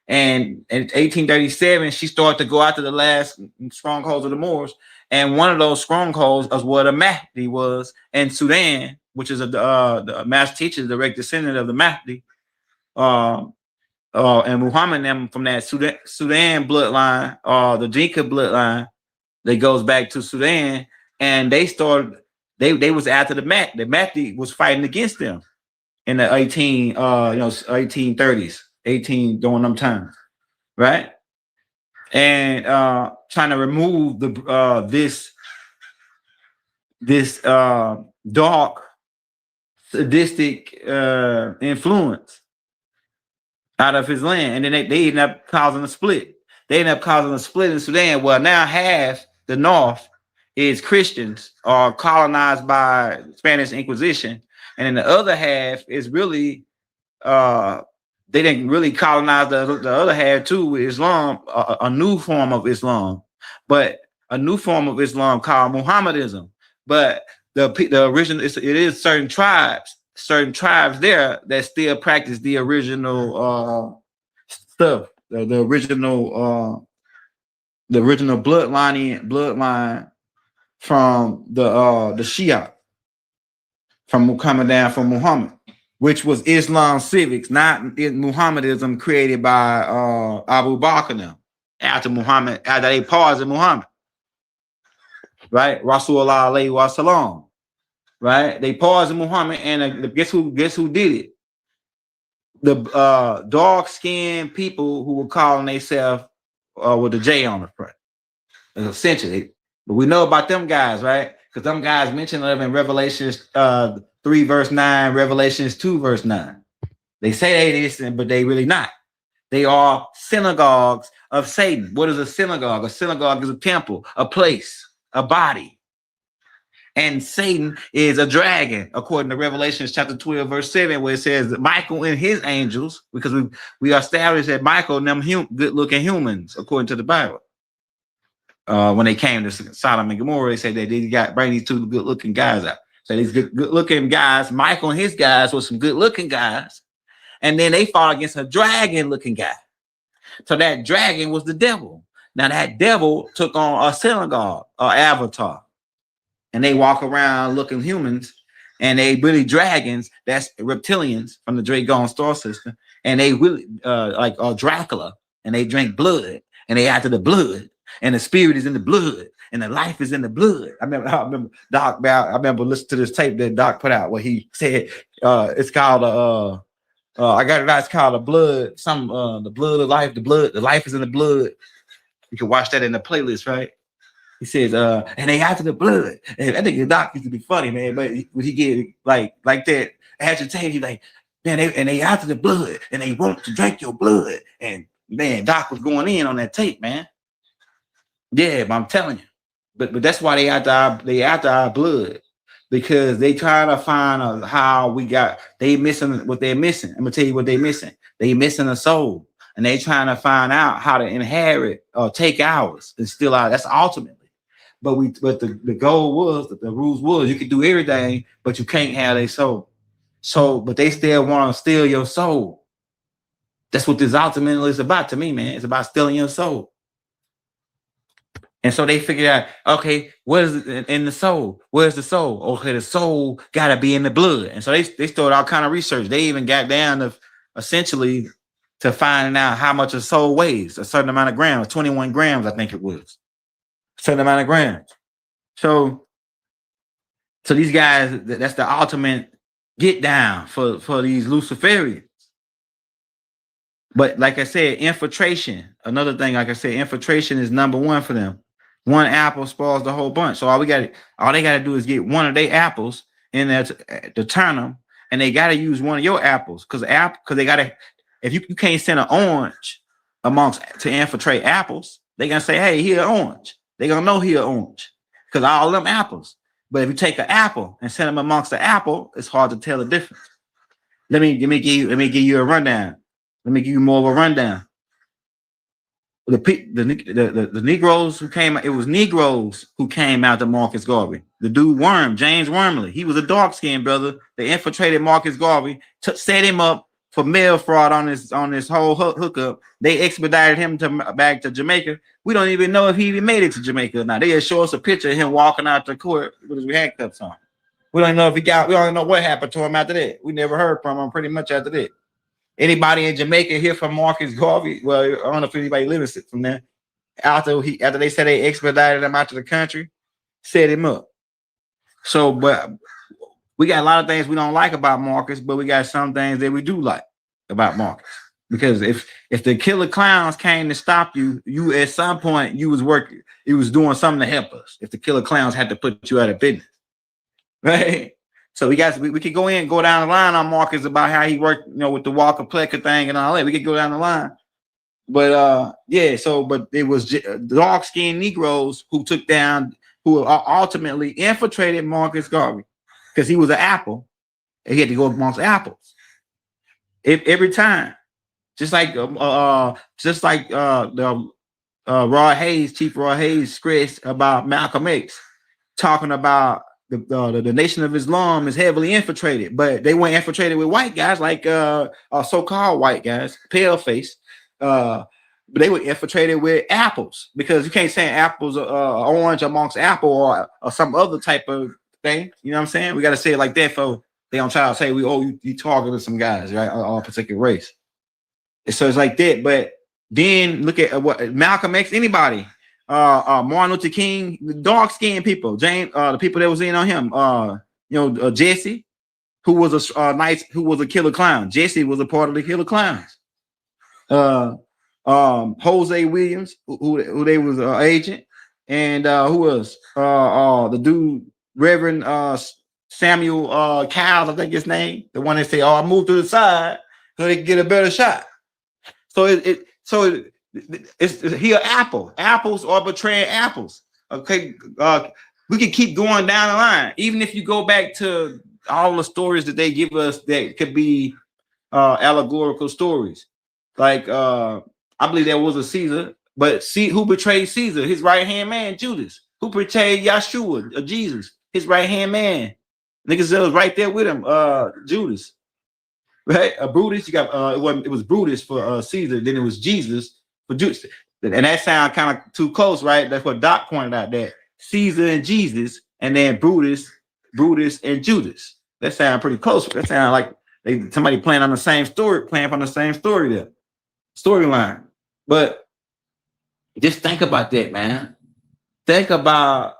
And in 1837, she started to go after the last strongholds of the Moors. And one of those strongholds was where the Mahdi was in Sudan, which is the master teacher, direct descendant of the Mahdi. And Muhammad them from that Sudan bloodline, the Dinka bloodline, that goes back to Sudan. And they was after the Mahdi. The Mahdi was fighting against them in the 1830s. 18 during them times, right? And trying to remove this dark, sadistic influence out of his land, and then they ended up causing a split. They ended up causing a split in Sudan. Well, now half the north is Christians or colonized by Spanish Inquisition, and then the other half is really they didn't really colonize the other half too with Islam, a new form of Islam, but a new form of Islam called Mohammedanism. But the original. It is certain tribes there that still practice the original stuff, the original bloodline from the Shia, from coming down from Muhammad, which was Islam civics, not Muhammadism created by Abu Bakr now after they paused in Muhammad, right? Rasulullah alayhi wa salam, right? They paused in Muhammad, and guess who did it? The dark-skinned people who were calling themselves with the J on the front, essentially. But we know about them guys, right? Because them guys mentioned them in Revelations 3 verse 9, Revelations 2 verse 9. They say they listen, but they really not. They are synagogues of Satan. What is a synagogue? A synagogue is a temple, a place, a body. And Satan is a dragon, according to Revelations chapter 12, verse 7, where it says that Michael and his angels, because we established that Michael and them good-looking humans, according to the Bible. When they came to Sodom and Gomorrah, they said that they bring these two good-looking guys out. So these good-looking guys, Michael and his guys were some good-looking guys, and then they fought against a dragon-looking guy. So that dragon was the devil. Now that devil took on a synagogue, or avatar. And they walk around looking humans, and they really dragons. That's reptilians from the Dragon star system, and they really like Dracula, and they drink blood, and they after the blood, and the spirit is in the blood, and the life is in the blood. I remember Doc. I remember listening to this tape that Doc put out where he said it's called I got it right. It's called the blood. The blood of life. The life is in the blood. You can watch that in the playlist, right? He says, and they after the blood. And I think the Doc used to be funny, man. But when he get like that agitated, he's like, man, they after the blood, and they want to drink your blood. And man, Doc was going in on that tape, man. Yeah, but I'm telling you. But that's why they after our blood, because they trying to find how they missing what they're missing. I'm gonna tell you what they're missing. They missing a soul, and they trying to find out how to inherit or take ours and steal out. That's ultimately. But the goal was, the rules was, you can do everything, but you can't have their soul. So, but they still want to steal your soul. That's what this ultimately is about to me, man. It's about stealing your soul. And so they figured out, okay, what is it in the soul? Where's the soul? Okay, the soul got to be in the blood. And so they started all kind of research. They even got down to essentially to finding out how much a soul weighs, a certain amount of grams, 21 grams, I think it was. Certain amount of grams. So these guys, that's the ultimate get down for these Luciferians. But like I said, infiltration, another thing, like I said, infiltration is number one for them. One apple spoils the whole bunch. So all they got to do is get one of their apples in there to turn them, and they got to use one of your apples because they got to. If you can't send an orange to infiltrate apples, they gonna say, "Hey, here orange." They gonna know here orange because all of them apples. But if you take an apple and send them amongst the apple, it's hard to tell the difference. Let me give you a rundown. Let me give you more of a rundown. The Negroes who came out, it was Negroes who came out to Marcus Garvey. The dude James Wormley, he was a dark-skinned brother. They infiltrated Marcus Garvey, set him up for mail fraud on this whole hookup. They expedited him back to Jamaica. We don't even know if he even made it to Jamaica or not. They just show us a picture of him walking out the court with his handcuffs on. We don't know if we don't know what happened to him after that. We never heard from him pretty much after that. Anybody in Jamaica hear from Marcus Garvey? Well, I don't know if anybody lives from there. After they said they expedited him out to the country, set him up. So, but we got a lot of things we don't like about Marcus, but we got some things that we do like about Marcus. Because if the killer clowns came to stop you at some point you was doing something to help us. If the killer clowns had to put you out of business, right? So we could go down the line on Marcus about how he worked, with the Walker Plecker thing and all that. We could go down the line, but but it was dark-skinned Negroes who ultimately infiltrated Marcus Garvey because he was an apple and he had to go amongst apples every time. Just like Rod Hayes, Chief Rod Hayes, stressed about Malcolm X, talking about the Nation of Islam is heavily infiltrated, but they weren't infiltrated with white guys like so-called white guys, pale face. But they were infiltrated with apples, because you can't say apples orange amongst apple or some other type of thing. You know what I'm saying? We got to say it like that for they don't try to say you talking to some guys, right? Or a particular race. And so it's like that. But then look at what Malcolm X, anybody, Martin Luther King, the dark skinned people, James, the people that was in on him, Jesse, who was who was a killer clown. Jesse was a part of the killer clowns. Jose Williams, who they was agent, and who else? The dude, Reverend Samuel Cowles, I think his name, the one that say, "Oh, I moved to the side so they can get a better shot." So it's here apple. Apples are betraying apples. Okay, we can keep going down the line. Even if you go back to all the stories that they give us that could be allegorical stories, like I believe there was a Caesar, but see who betrayed Caesar? His right hand man, Judas. Who betrayed Yeshua, Jesus? His right hand man. Niggas that was right there with him, Judas. Right? Brutus, you got it was Brutus for Caesar, then it was Jesus for Judas. And that sound kind of too close, right? That's what Doc pointed out, that Caesar and Jesus, and then Brutus and Judas. That sound pretty close. That sound like somebody playing on the same story, playing on the same story there. Storyline. But just think about that, man. Think about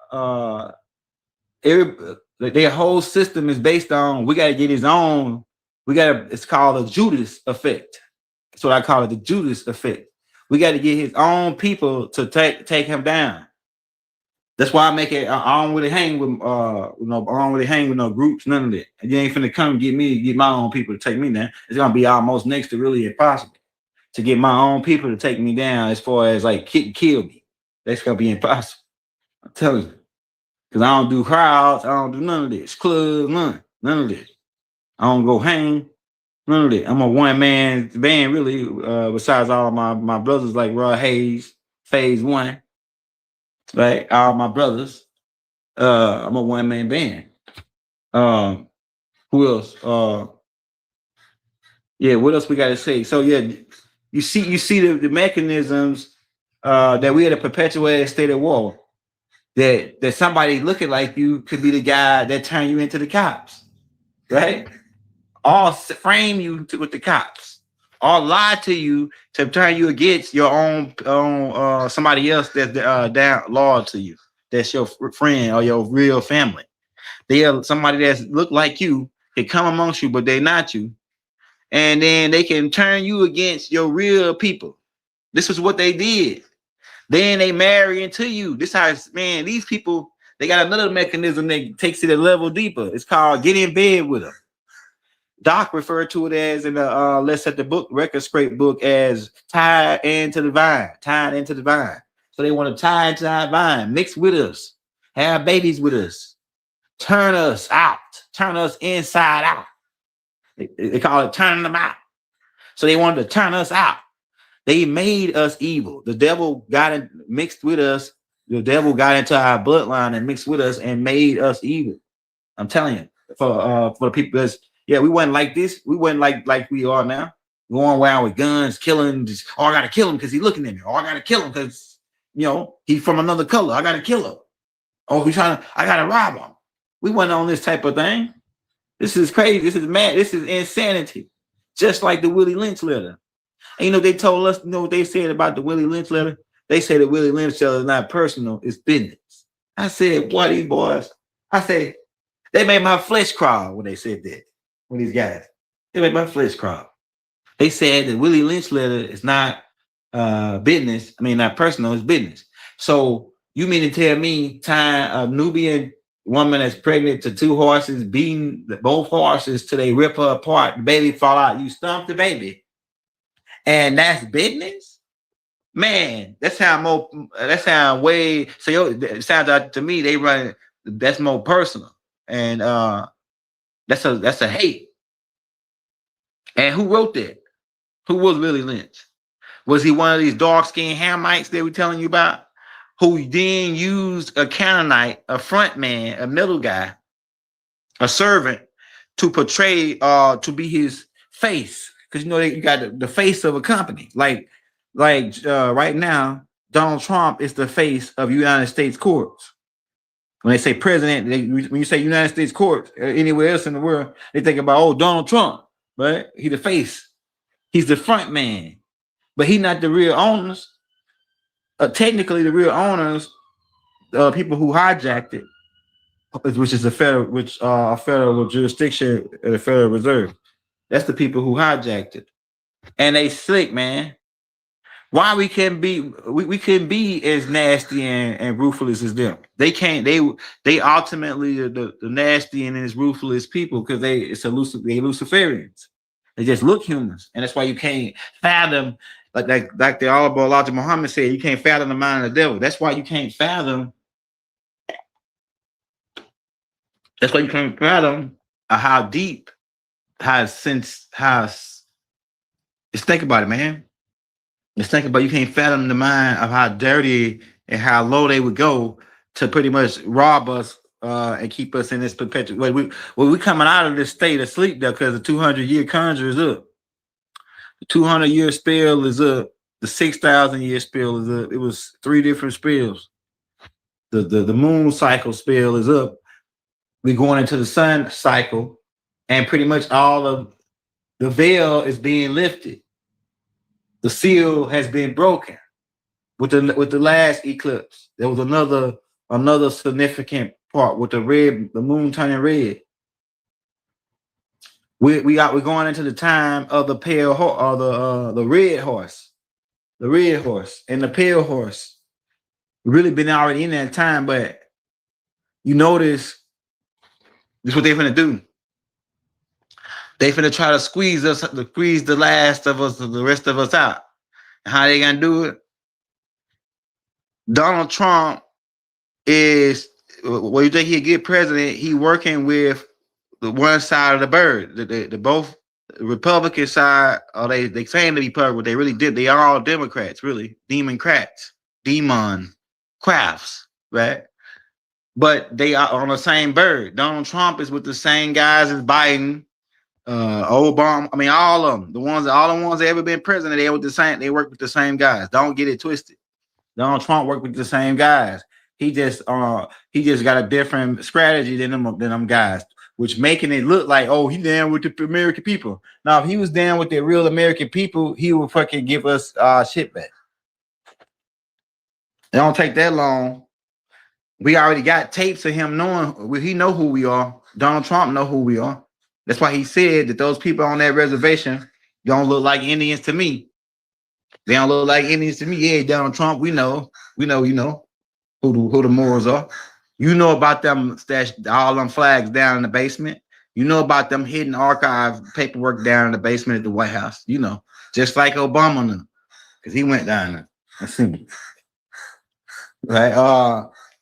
their whole system is based on, we got to get his own. It's called a Judas effect. That's what I call it, the Judas effect. We got to get his own people to take him down. That's why I make it. I don't really hang with I don't really hang with no groups, none of that. And you ain't finna come get my own people to take me down. It's gonna be almost next to really impossible to get my own people to take me down, as far as like kill me. That's gonna be impossible. I'm telling you. Because I don't do crowds, I don't do none of this. Clubs, none of this. I don't go hang, none of that. I'm a one-man band, really, besides all my brothers like Rod Hayes, Phase One, right? All my brothers. I'm a one-man band. Who else? What else we got to say? So yeah, you see the mechanisms that we had a perpetuated state of war. That somebody looking like you could be the guy that turn you into the cops, right? All frame you with the cops, all lie to you to turn you against your own somebody else that's down loyal to you. That's your friend or your real family. They are somebody that's look like you, can come amongst you, but they're not you. And then they can turn you against your real people. This is what they did. Then they marry into you. This how, man, these people, they got another mechanism that takes it a level deeper. It's called get in bed with them. Doc referred to it as in the Let's Set the Book Record Scrape book as tied into the vine. So they want to tie into our vine, mix with us, have babies with us, turn us out, turn us inside out. They call it turning them out. So they wanted to turn us out. They made us evil. The devil got in, mixed with us. The devil got into our bloodline and mixed with us and made us evil. I'm telling you, for the people that's, we wasn't like this. We wasn't like we are now. Going around with guns, killing. I gotta kill him because he's looking at me. I gotta kill him because he's from another color. I gotta kill him. I gotta rob him. We wasn't on this type of thing. This is crazy. This is mad. This is insanity. Just like the Willie Lynch letter. And they told us, what they said about the Willie Lynch letter? They say the Willie Lynch letter is not personal, it's business. I said, what, these boys? I said, they made my flesh crawl when they said that. When these guys, they made my flesh crawl. They said the Willie Lynch letter is not business. I mean, not personal, it's business. So you mean to tell me tying a Nubian woman that's pregnant to two horses, beating both horses till they rip her apart, the baby fall out, you stump the baby, and that's business? Man, that sound way. So it sounds like to me they run. That's more personal, and that's a hate. And who wrote that? Who was Willie Lynch? Was he one of these dark-skinned Hamites they were telling you about? Who then used a Canaanite, a front man, a middle guy, a servant to portray to be his face, because you got the face of a company. Like right now, Donald Trump is the face of United States courts. When they say president, when you say United States courts, anywhere else in the world, they think about Donald Trump, right? He the face, he's the front man, but he's not the real owners. Technically, the real owners, people who hijacked it, which is a federal jurisdiction and the Federal Reserve. That's the people who hijacked it, and they slick, man. Why we couldn't be as nasty and ruthless as them? They can't. They ultimately the nasty and as ruthless people because they Luciferians. They just look humans, and that's why you can't fathom like the Honorable Elijah Muhammad said. You can't fathom the mind of the devil. That's why you can't fathom. That's why you can't fathom how deep, let's think about it, man. Let's think about, you can't fathom the mind of how dirty and how low they would go to pretty much rob us and keep us in this perpetual way. We coming out of this state of sleep though, because the 200-year conjure is up. The 200-year spell is up. The 6,000-year spell is up. It was 3 different spells. The moon cycle spell is up. We're going into the sun cycle, and pretty much all of the veil is being lifted. The seal has been broken with the last eclipse. There was another significant part with the moon turning red. We're going into the time of the pale horse, or the red horse, and the pale horse. We've really been already in that time, but you notice this is what they're gonna do. They finna try to squeeze the last of us, the rest of us out. How they gonna do it? Donald Trump is, well, you think he'll get president? He working with the one side of the bird. The both Republican side, or they claim to be public, but they really did. They are all Democrats, really. Demon crafts, right? But they are on the same bird. Donald Trump is with the same guys as Biden, Obama. I mean, all of them. All the ones that ever been president, they with the same. They work with the same guys. Don't get it twisted. Donald Trump worked with the same guys. He just got a different strategy than them guys, which making it look like, oh, he down with the American people. Now, if he was down with the real American people, he would fucking give us shit back. It don't take that long. We already got tapes of him knowing. He know who we are. Donald Trump know who we are. That's why he said that those people on that reservation don't look like Indians to me. They don't look like Indians to me. Yeah, Donald Trump, we know, you know who the Moors are. You know about them stashed all them flags down in the basement. You know about them hidden archive paperwork down in the basement at the White House. You know, just like Obama knew, because he went down there. Let's see. Right.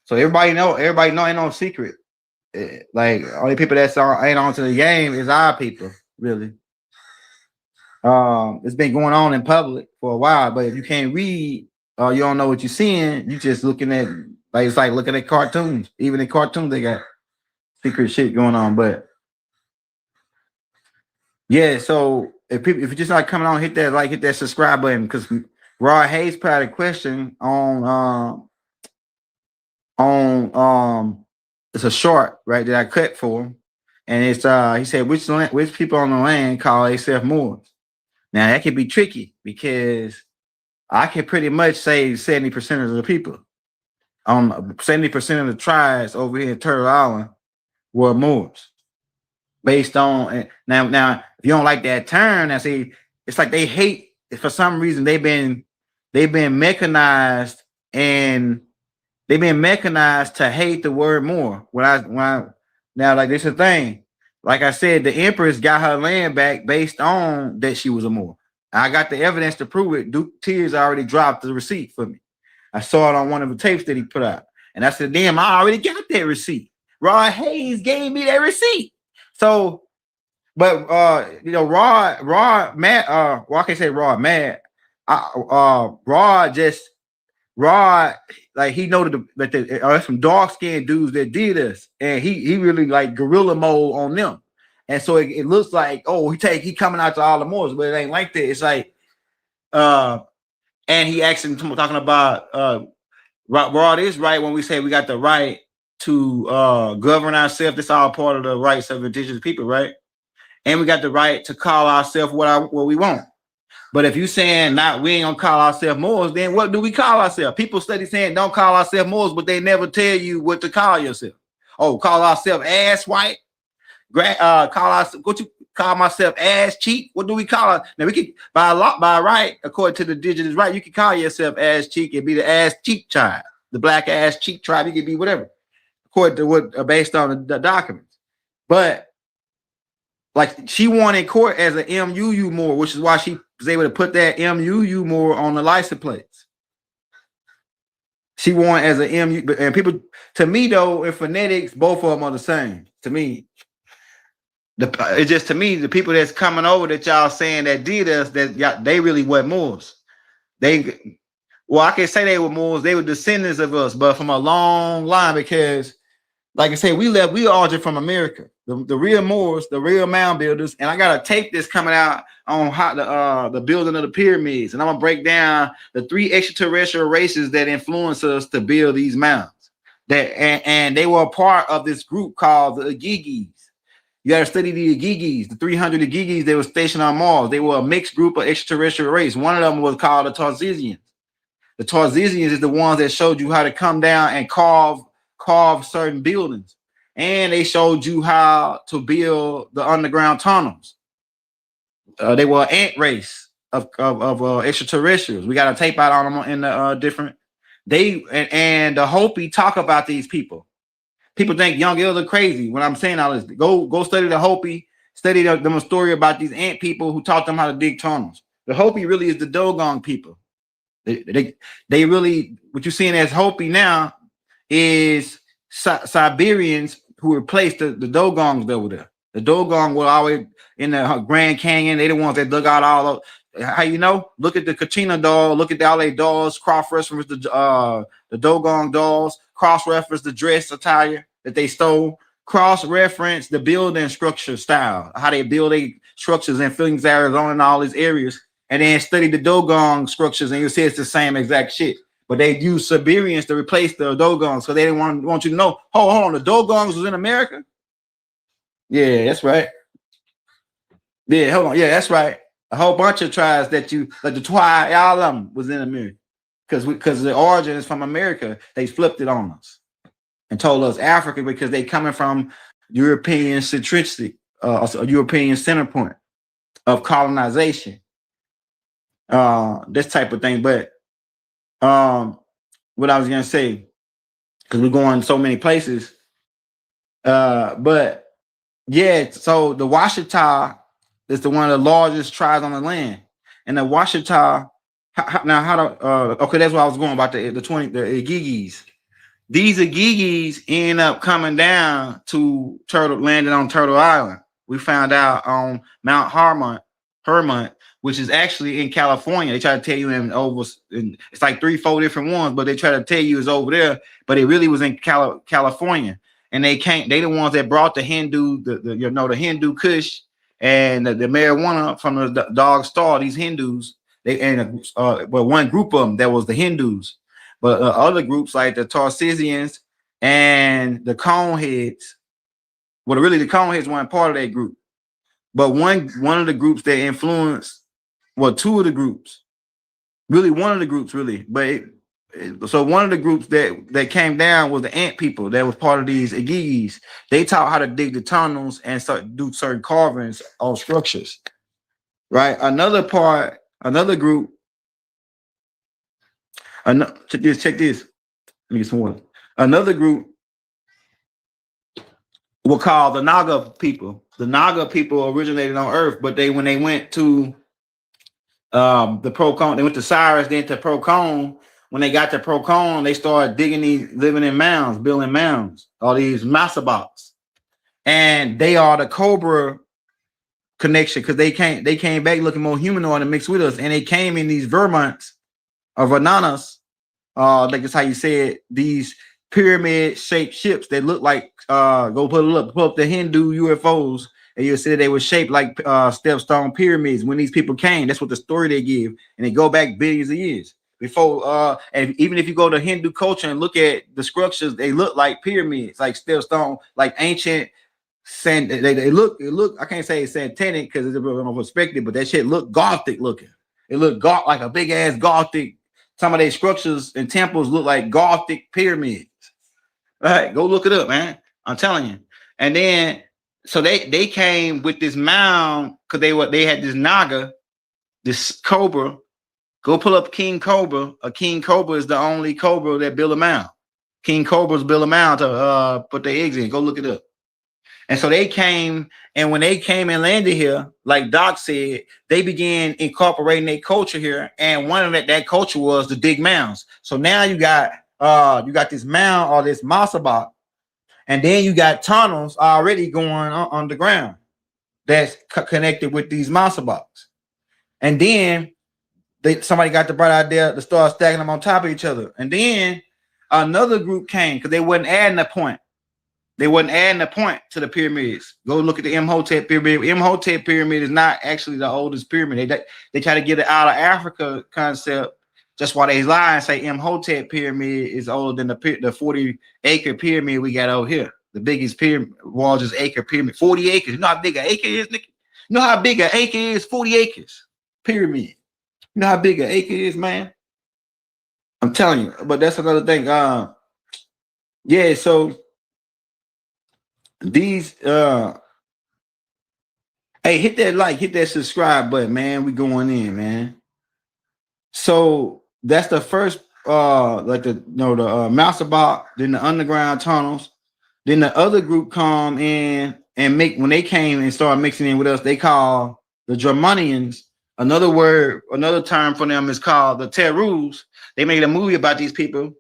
So everybody know ain't no secret. Like only people that ain't on to the game is our people, really. It's been going on in public for a while, but if you can't read or you don't know what you're seeing, you just looking at, like, it's like looking at cartoons. Even in cartoons, they got secret shit going on. But yeah, so if you're just not coming on, hit that subscribe button, because Rod Hayes put out a question on it's a short, right, that I cut for him, and it's he said which people on the land call themselves Moors. Now that can be tricky because I can pretty much say 70% of the people, 70% of the tribes over here in Turtle Island were Moors. Based on now, if you don't like that term, I see it's like they hate, for some reason they've been mechanized, and they've been mechanized to hate the word Moor. Now, like, this is the thing. Like I said, the Empress got her land back based on that she was a Moor. I got the evidence to prove it. Duke Tears already dropped the receipt for me. I saw it on one of the tapes that he put out. And I said, damn, I already got that receipt. Rod Hayes gave me that receipt. So, but Rod mad. Well, I can't say Rod mad. Rod just Rod, like he noted that there's some dark skinned dudes that did this, and he really like guerrilla mode on them, and so it looks like he coming out to all the Moors, but it ain't like that. It's like and he actually talking about Rod is right when we say we got the right to govern ourselves. That's all part of the rights of indigenous people, right? And we got the right to call ourselves what we want. But if you saying we ain't gonna call ourselves Moors, then what do we call ourselves? People study saying don't call ourselves Moors, but they never tell you what to call yourself. Call ourselves ass white. Call myself ass cheek. What do we call it? Now we can by right, according to the indigenous right, you can call yourself ass cheek and be the ass cheek tribe, the black ass cheek tribe. You can be whatever, according to what based on the documents. But like she won in court as an MUU Moor, which is why she was able to put that MUU Moor on the license plates. She won as an MU, and people, to me though, in phonetics, both of them are the same. To me, it's just to me the people that's coming over that y'all saying that did us, that they really weren't Moors. I can say they were Moors. They were descendants of us, but from a long line because. Like I say, we origin from America. The real Moors, the real mound builders, and I got a tape that's coming out on how the building of the pyramids, and I'm gonna break down the 3 extraterrestrial races that influenced us to build these mounds. And they were a part of this group called the Igigis. You got to study the Igigis, the 300 Igigis. They were stationed on Mars. They were a mixed group of extraterrestrial race. One of them was called the Tarzisians. The Tarzisians is the ones that showed you how to come down and carve certain buildings, and they showed you how to build the underground tunnels. They were an ant race of extraterrestrials. We got a tape out on them in the different. And the Hopi talk about these people. People think Young Ills are crazy when I'm saying all this. Go study the Hopi. Study them a story about these ant people who taught them how to dig tunnels. The Hopi really is the Dogon people. They really, what you're seeing as Hopi now is Siberians who replaced the Dogons over there. The Dogon were always in the Grand Canyon. They the ones that dug out all of. How you know? Look at the Kachina doll. Look at all their dolls. Cross-reference the Dogon dolls. Cross-reference the dress attire that they stole. Cross-reference the building structure style. How they build their structures in Phoenix, Arizona, and all these areas. And then study the Dogon structures, and you'll see it's the same exact shit. But they used Siberians to replace the Dogons, so they didn't want you to know. Hold on, the Dogons was in America. Yeah, that's right. Yeah, hold on. Yeah, that's right. A whole bunch of tribes that like the Twi, all of them was in America, because the origin is from America. They flipped it on us and told us Africa because they coming from European centricity, a European center point of colonization, this type of thing. But what I was gonna say, because we're going so many places, but yeah, so the Washita is one of the largest tribes on the land, and the Washita. Okay, that's what I was going about the Igigis. These Igigis end up coming down to landing on Turtle Island. We found out on Mount Hermon, which is actually in California. They try to tell you it's like 3-4 different ones, but they try to tell you it's over there, but it really was in California. And they the ones that brought the Hindu, the Hindu Kush and the marijuana from the Dog Star. These Hindus, but one group of them that was the Hindus, but other groups like the Tarsicians and the Coneheads. Well, really, the Coneheads weren't part of that group, but one of the groups that influenced. Well, two of the groups, really one of the groups, really. But so one of the groups that came down was the ant people that was part of these Igigis. They taught how to dig the tunnels and do certain carvings on structures, right? Another group, check this. Let me get some water. Another group were called the Naga people. The Naga people originated on Earth, but when they went to the Procon, they went to Cyrus, then to Procon. When they got to Procon, they started living in mounds, building mounds, all these Masabots. And they are the Cobra connection, because they came back looking more humanoid and mixed with us, and they came in these Vermonts or Venanas like that's how you said, these pyramid-shaped ships that look like go pull up the Hindu UFOs, and you said they were shaped like stepstone pyramids when these people came. That's what the story they give, and they go back billions of years before. And even if you go to Hindu culture and look at the structures, they look like pyramids, like stepstone, like ancient. They look. I can't say it's satanic because it's a bit of perspective, but that shit look gothic looking. It look like a big ass gothic. Some of their structures and temples look like gothic pyramids. All right, go look it up, man. I'm telling you. And then so they came with this mound because they had this naga, this cobra. Go pull up King Cobra. A King Cobra is the only cobra that build a mound. King Cobras build a mound to put their eggs in. Go look it up. And so they came, and when they came and landed here, like Doc said, they began incorporating their culture here. And one of that culture was to dig mounds. So now you got this mound or this masabak, and then you got tunnels already going underground that's connected with these masabaks. And then somebody got the bright idea to start stacking them on top of each other. And then another group came because they wasn't adding a point. They wasn't adding a point to the pyramids. Go look at the Imhotep pyramid. Imhotep pyramid is not actually the oldest pyramid. They try to get it out of Africa concept. That's why they lie and say Imhotep pyramid is older than the 40-acre pyramid we got over here. The biggest pyramid, largest acre pyramid, 40 acres. You know how big an acre is, nigga? You know how big an acre is? 40 acres. Pyramid. You know how big an acre is, man? I'm telling you. But that's another thing. Yeah, so these hey, hit that like, hit that subscribe button, man. We going in, man. So that's the first like the Mousebach, then the underground tunnels. Then the other group come in and when they came and started mixing in with us, they call the Germanians. Another term for them is called the Terus. They made a movie about these people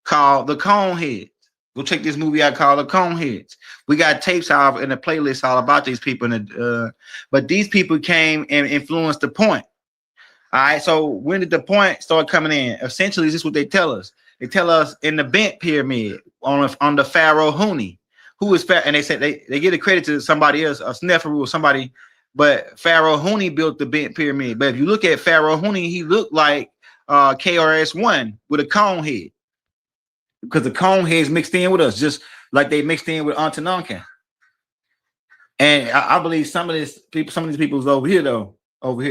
called The Coneheads. Go check this movie out called The Coneheads. We got tapes out in the playlist all about these people. But these people came and influenced the point. All right. So when did the point start coming in? Essentially, this is what they tell us. They tell us in the Bent Pyramid on the Pharaoh Huni, who is Pharaoh, and they said they give the credit to somebody else, a Sneferu or somebody. But Pharaoh Huni built the Bent Pyramid. But if you look at Pharaoh Huni, he looked like KRS-One with a cone head. Because the cone heads mixed in with us, just like they mixed in with Antanankan. And I believe some of these people is over here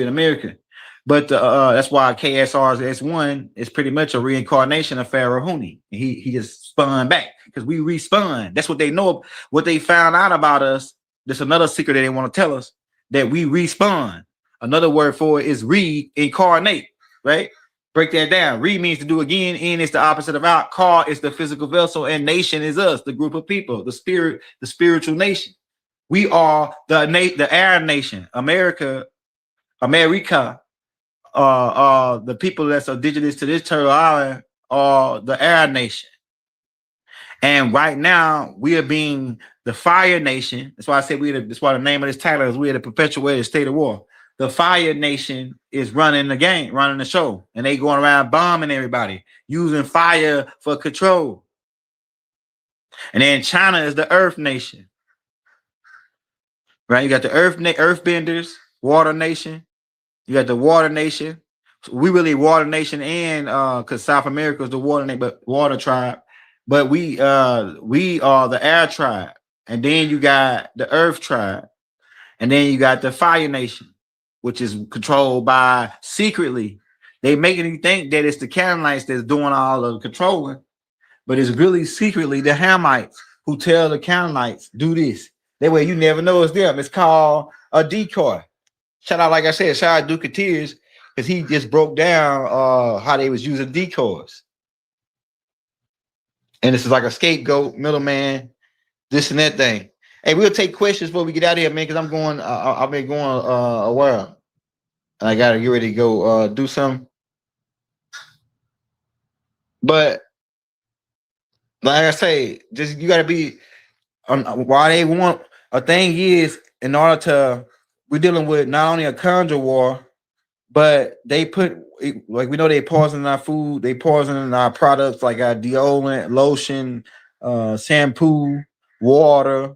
in America. But that's why KSR's S1 is pretty much a reincarnation of Pharaoh Huni. He just spun back because we respun. That's what they know. What they found out about us. There's another secret that they want to tell us, that we respun. Another word for it is reincarnate, right? Break that down. Re means to do again. In is the opposite of out. Car is the physical vessel, and nation is us, the group of people, the spirit, the spiritual nation. We are the air nation, America. The people that's indigenous to this turtle island are the air nation. And right now we are being the fire nation. That's why I said that's why the name of this title is we're the Perpetuated State of War. The Fire Nation is running the game, running the show, and they going around bombing everybody, using fire for control. And then China is the Earth Nation, right? You got the Earthbenders, Water Nation. You got the Water Nation. We really Water Nation, and because South America is the water tribe, but we are the Air tribe, and then you got the Earth tribe, and then you got the Fire Nation, which is controlled by secretly. They making you think that it's the Canaanites that's doing all of the controlling, but it's really secretly the Hamites who tell the Canaanites, do this. That way you never know it's them. It's called a decoy. Shout out, like I said, shout out Duketeers, because he just broke down how they was using decoys. And this is like a scapegoat, middleman, this and that thing. Hey, we'll take questions before we get out of here, man, because I've been going a while. And I gotta get ready to go do something. But like I say, just you gotta be why they want a thing is in order to we're dealing with not only a conjure war, but they put like we know they poison our food, they poison our products like our deodorant, lotion, shampoo, water,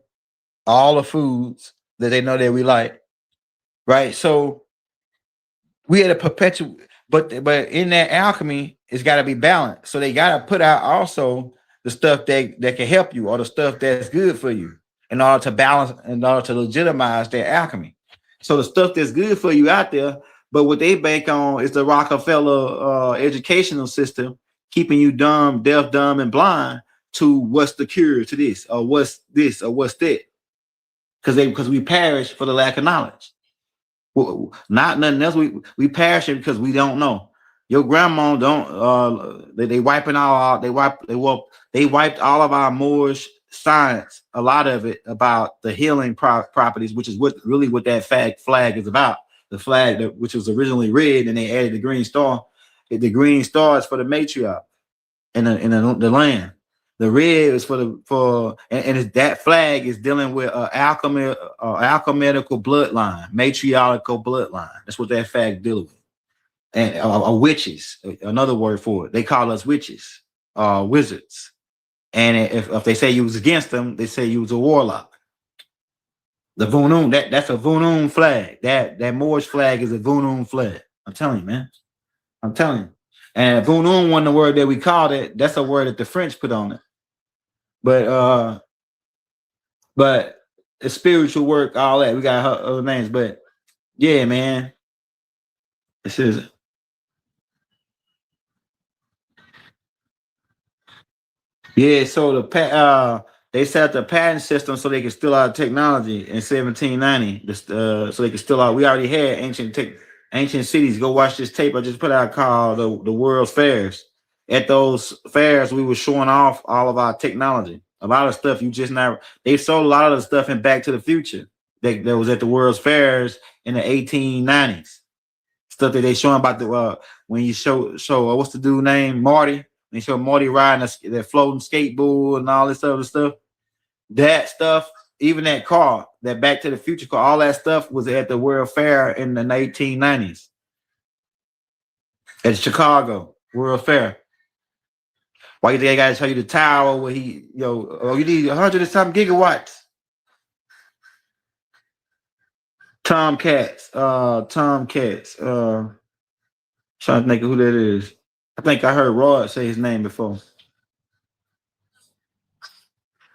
all the foods that they know that we like, right? So we had a perpetual, but in that alchemy, it's got to be balanced. So they got to put out also the stuff that can help you or the stuff that's good for you in order to balance, in order to legitimize their alchemy. So the stuff that's good for you out there, but what they bank on is the Rockefeller educational system, keeping you dumb, deaf, dumb, and blind to what's the cure to this or what's this or what's that, because we perish for the lack of knowledge. Not nothing else. We perish because we don't know. Your grandma don't. They wiping all. They wiped all of our Moorish science. A lot of it about the healing properties, which is what that flag is about. The flag which was originally red, and they added the green star. The green star is for the matriarch in the land. The red is and that flag is dealing with alchemical bloodline, matriarchal bloodline. That's what that flag dealing with. And witches, another word for it. They call us witches, wizards. And if they say you was against them, they say you was a warlock. The Vunun, that's a Vunun flag. That Moorish flag is a Vunun flag. I'm telling you, man. I'm telling you. And Vunun wasn't the word that we called it. That's a word that the French put on it. But it's spiritual work, all that. We got other names, but yeah, man. This is yeah. So they set up the patent system so they could steal our technology in 1790. So they could steal out. We already had ancient cities. Go watch this tape I just put out called the World's Fairs. At those fairs, we were showing off all of our technology. A lot of stuff you just never. They sold a lot of the stuff in Back to the Future that was at the World's Fairs in the 1890s. Stuff that they showing about the when you show what's the dude name, Marty. They show Marty riding that floating skateboard and all this other stuff. That stuff, even that car, that Back to the Future car, all that stuff was at the World Fair in the 1890s at Chicago World Fair. Why you think I gotta tell you the tower where you need 100 and something gigawatts? Tomcats. Trying to think of who that is. I think I heard Rod say his name before.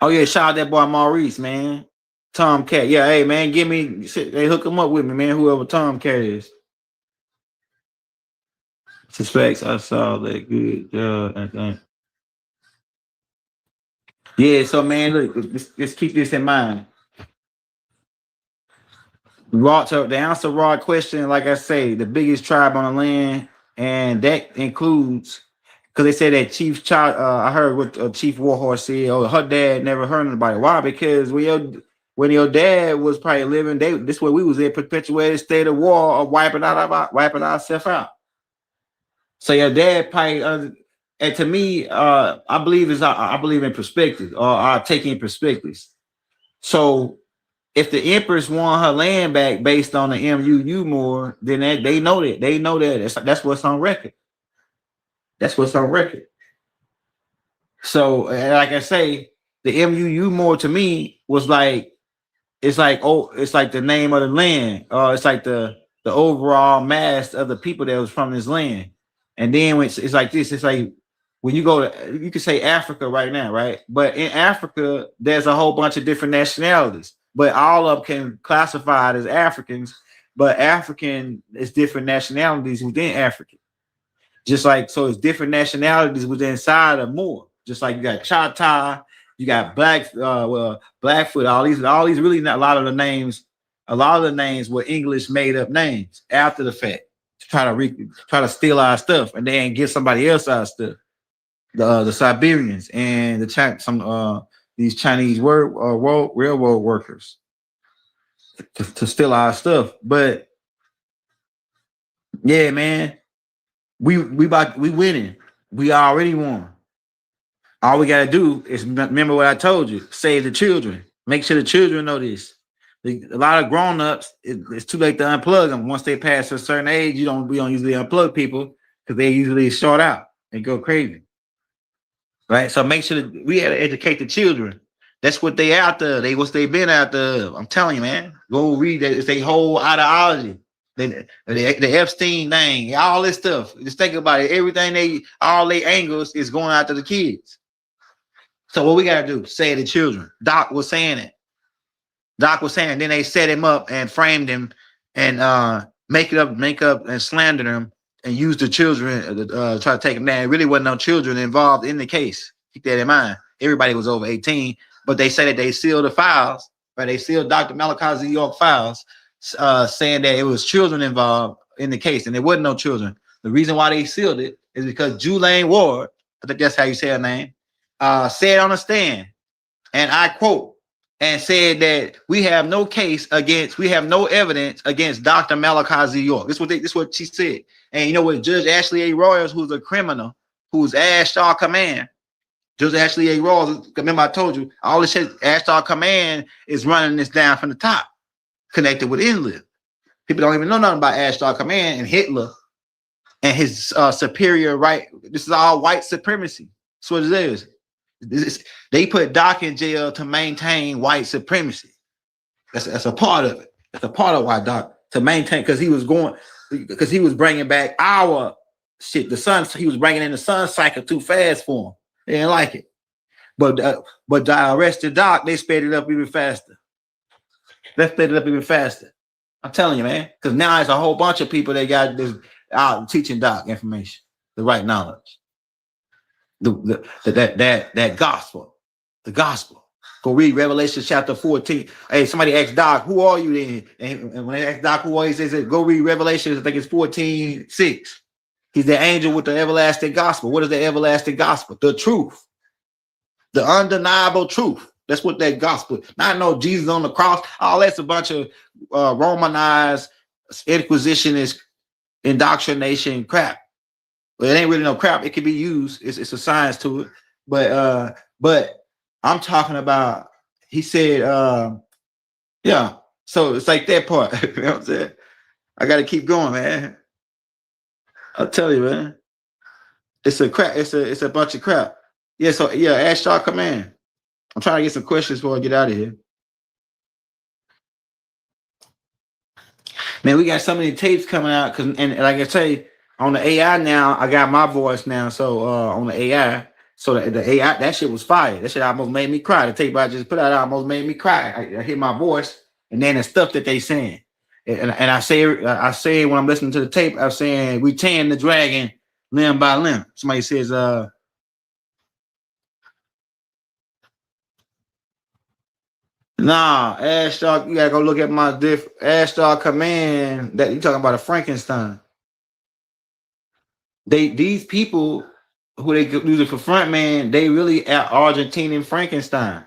Oh yeah, shout out that boy Maurice, man. Tomcat. Yeah, hey man, give me shit. They hook him up with me, man. Whoever Tomcat is. Suspects I saw that good. I think. Yeah, so man, look, let's keep this in mind. The answer Rod question, like I say, the biggest tribe on the land, and that includes because they say that I heard what Chief Warhorse said. Oh, her dad never heard anybody. Why? Because when your dad was probably living, this way we was in perpetuated state of war or wiping ourselves out. So your dad probably. And to me, I believe in perspective or taking perspectives. So if the Empress won her land back based on the MUU more, then they know that. That's what's on record. That's what's on record. So like I say, the MUU more to me was like it's like the name of the land. It's like the overall mass of the people that was from this land. And then when it's like this, it's like when you go to, you can say Africa right now, right? But in Africa, there's a whole bunch of different nationalities, but all of them can classify it as Africans. But African is different nationalities within Africa. Just like, so it's different nationalities within inside of Moor. Just like you got Chata, you got Blackfoot, all these really not a lot of the names were English made up names after the fact to try to steal our stuff and then give somebody else our stuff. The Siberians and these Chinese railroad workers to steal our stuff. But yeah, man, we winning. We already won. All we gotta do is remember what I told you. Save the children. Make sure the children know this. A lot of grown-ups, it's too late to unplug them. Once they pass a certain age, we don't usually unplug people because they usually short out and go crazy. Right? So make sure that we had to educate the children. That's what they out there. What they been out there. I'm telling you, man. Go read that. It's their whole ideology. The Epstein thing, all this stuff. Just think about it. Everything all their angles is going after the kids. So what we gotta do? Say the children. Doc was saying it. Then they set him up and framed him and make up and slander them and use the children to try to take him down. It really wasn't no children involved in the case. Keep that in mind. Everybody was over 18, but they say that they sealed the files, right? They sealed Dr. Malachi's New York files, saying that it was children involved in the case, and there wasn't no children. The reason why they sealed it is because Julaine Ward, I think that's how you say her name, said on a stand, and I quote, and said that we have no evidence against Dr. Malachi's New York. This is what she said. And you know what, Judge Ashley A. Royals, who's a criminal, who's Ashtar Command, Judge Ashley A. Royals, remember I told you, all this shit, Ashtar Command is running this down from the top, connected with Enlil. People don't even know nothing about Ashtar Command and Hitler and his superior right. This is all white supremacy. That's what it is. They put Doc in jail to maintain white supremacy. That's a part of it. That's a part of why Doc, to maintain, because he was bringing back our shit. He was bringing in the sun cycle too fast for him. They didn't like it. But the arrested Doc, they sped it up even faster. I'm telling you, man, because now it's a whole bunch of people that got this out teaching Doc information, the right knowledge. That gospel, the gospel. Go read Revelation chapter 14. Hey, somebody asked Doc, who are you then? And when they asked Doc who are you, they said, go read Revelation, I think it's 14:6. He's the angel with the everlasting gospel. What is the everlasting gospel? The truth. The undeniable truth. That's what that gospel. Not know Jesus on the cross. All that's a bunch of Romanized inquisitionist indoctrination crap. But it ain't really no crap. It can be used. It's a science to it. But I'm talking about, he said, yeah. So it's like that part. You know what I'm saying? I got to keep going, man. I'll tell you, man. It's a crap. It's a bunch of crap. Yeah. So yeah, Ashtar Command. I'm trying to get some questions before I get out of here. Man, we got so many tapes coming out, and like I say, on the AI now, I got my voice now. So on the AI, so the AI, that shit was fire. That shit almost made me cry. The tape I just put out almost made me cry. I hear my voice, and then the stuff that they saying, and I say when I'm listening to the tape, I'm saying we tan the dragon limb by limb. Somebody says, nah, Ashtar, you gotta go look at my Ashtar Command. That you talking about a Frankenstein. These people who they use it for front man, they really are Argentinian Frankensteins.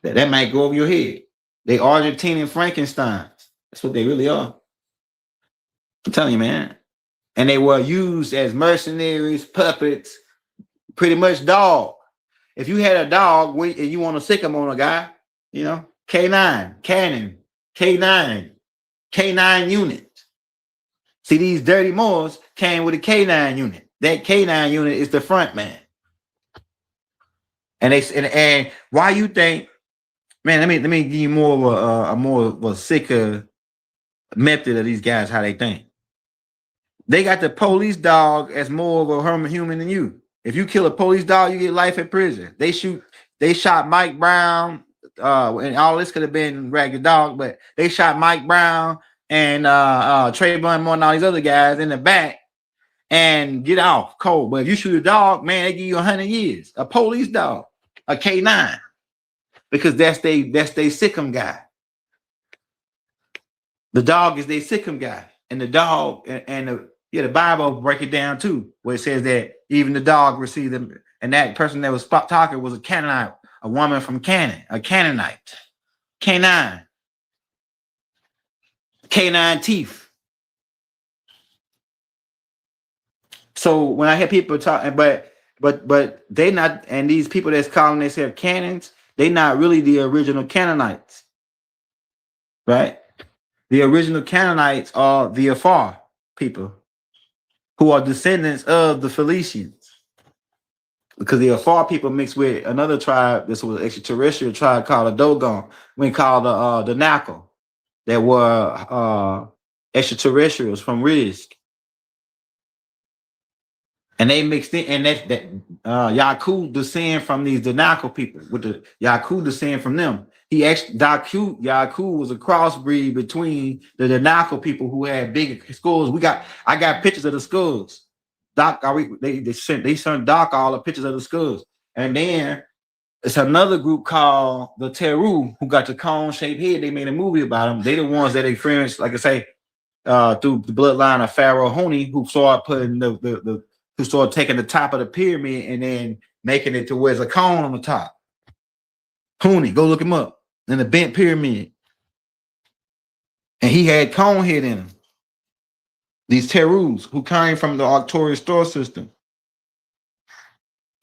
That might go over your head. They Argentinian Frankensteins. That's what they really are. I'm telling you, man. And they were used as mercenaries, puppets, pretty much dog. If you had a dog and you want to sick him on a guy, you know, K9, Cannon, K9 unit. See, these dirty Moors came with a K9 unit. That K9 unit is the front man. And why you think, man, let me give you more of a sicker method of these guys, how they think. They got the police dog as more of a human than you. If you kill a police dog, you get life in prison. They shot Mike Brown, and all this could have been Ragged Dog, but they shot Mike Brown and Trayvon Moore and all these other guys in the back and get off cold. But if you shoot a dog, man, they give you 100 years. A police dog, a K9, because that's they sickum guy. The dog is their sickum guy, and the dog and the Bible break it down too, where it says that even the dog received them, and that person that was talking was a Canaanite, a woman from Canaan, a Canaanite, K9 teeth. So when I hear people talking, but they not, and these people that's calling themselves Canaans, they not really the original Canaanites. right? The original Canaanites are the Afar people, who are descendants of the Phoenicians, because the Afar people mixed with another tribe. This was an extraterrestrial tribe called the Dogon. We call the Nako, that were extraterrestrials from Risk. And they mixed in, and that Yaku descend from these Danako people. With the Yaku descend from them. He actually Yaku was a crossbreed between the Danako people who had big skulls. I got pictures of the skulls. They sent Doc all the pictures of the skulls. And then it's another group called the Teru, who got the cone-shaped head. They made a movie about them. They the ones that experienced, like I say, through the bloodline of Pharaoh Huni, who started putting who started taking the top of the pyramid and then making it to where there's a cone on the top. Huni, go look him up. In the bent pyramid. And he had cone head in him. These Terus who came from the Arcturian star system.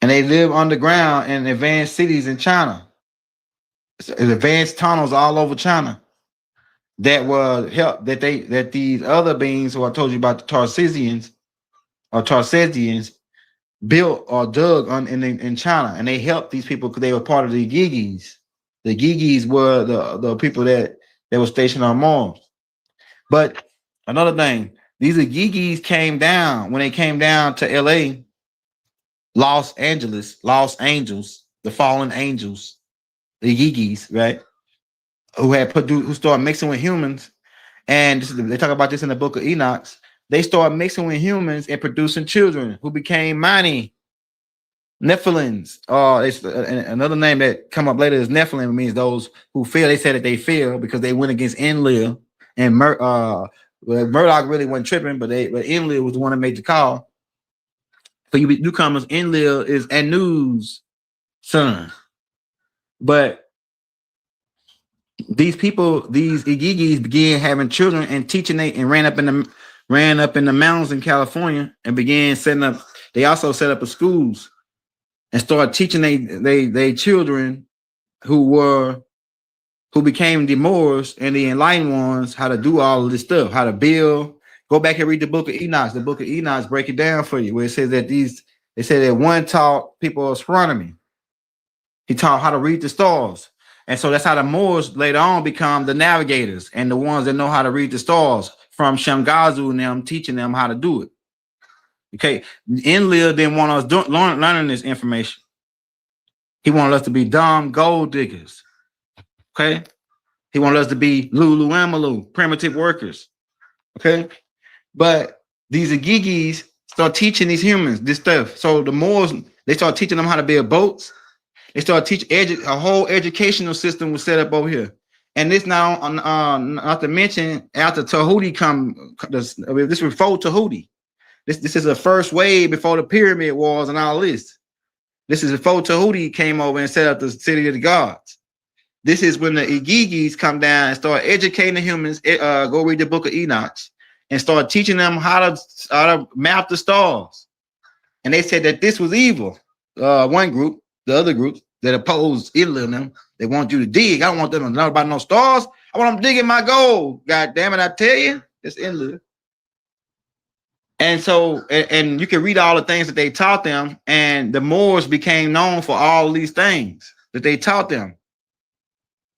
And they live underground in advanced cities in China. Advanced tunnels all over China. That were help that these other beings who I told you about, the Tarsesians built or dug in China, and they helped these people because they were part of the Gigis. The Gigis were the people that were stationed on Mars. But another thing, these Gigis came down when they came down to LA, Los Angeles, Lost Angels, the fallen angels, the Gigis, right? Who started mixing with humans, and they talk about this in the book of Enoch. They started mixing with humans and producing children who became Mani, Nephilims. Another name that come up later is Nephilim, means those who fell. They said that they fell because they went against Enlil, and Murdoch really wasn't tripping, but Enlil was the one that made the call. For you newcomers, Enlil is Anu's son, but these people, these Igigis, began having children and teaching. And ran up in the mountains in California and began setting up. They also set up schools and started teaching they children who became the Moors and the enlightened ones how to do all of this stuff, how to build. Go back and read the book of Enoch. The book of Enoch break it down for you, where it says that they said that one taught people astronomy. He taught how to read the stars. And so that's how the Moors later on become the navigators and the ones that know how to read the stars, from Shamgazu and them teaching them how to do it. Okay, Enlil didn't want us learning this information. He wanted us to be dumb gold diggers. Okay, he wanted us to be Lulu Amalu, primitive workers. Okay, but these Igigis start teaching these humans this stuff. So the Moors, they start teaching them how to build boats. They started teaching a whole educational system was set up over here. And this now, not to mention, after Tahuti this was before Tahuti. This is the first wave before the pyramid wars and all this. This is before Tahuti came over and set up the city of the gods. This is when the Igigis come down and start educating the humans. Go read the book of Enoch and start teaching them how to map the stars. And they said that this was evil. One group. The other groups that oppose Italy and them, they want you to dig. I don't want them to know about no stars. I want them digging my gold. God damn it, I tell you, it's Italy. And so, and you can read all the things that they taught them, and the Moors became known for all these things that they taught them.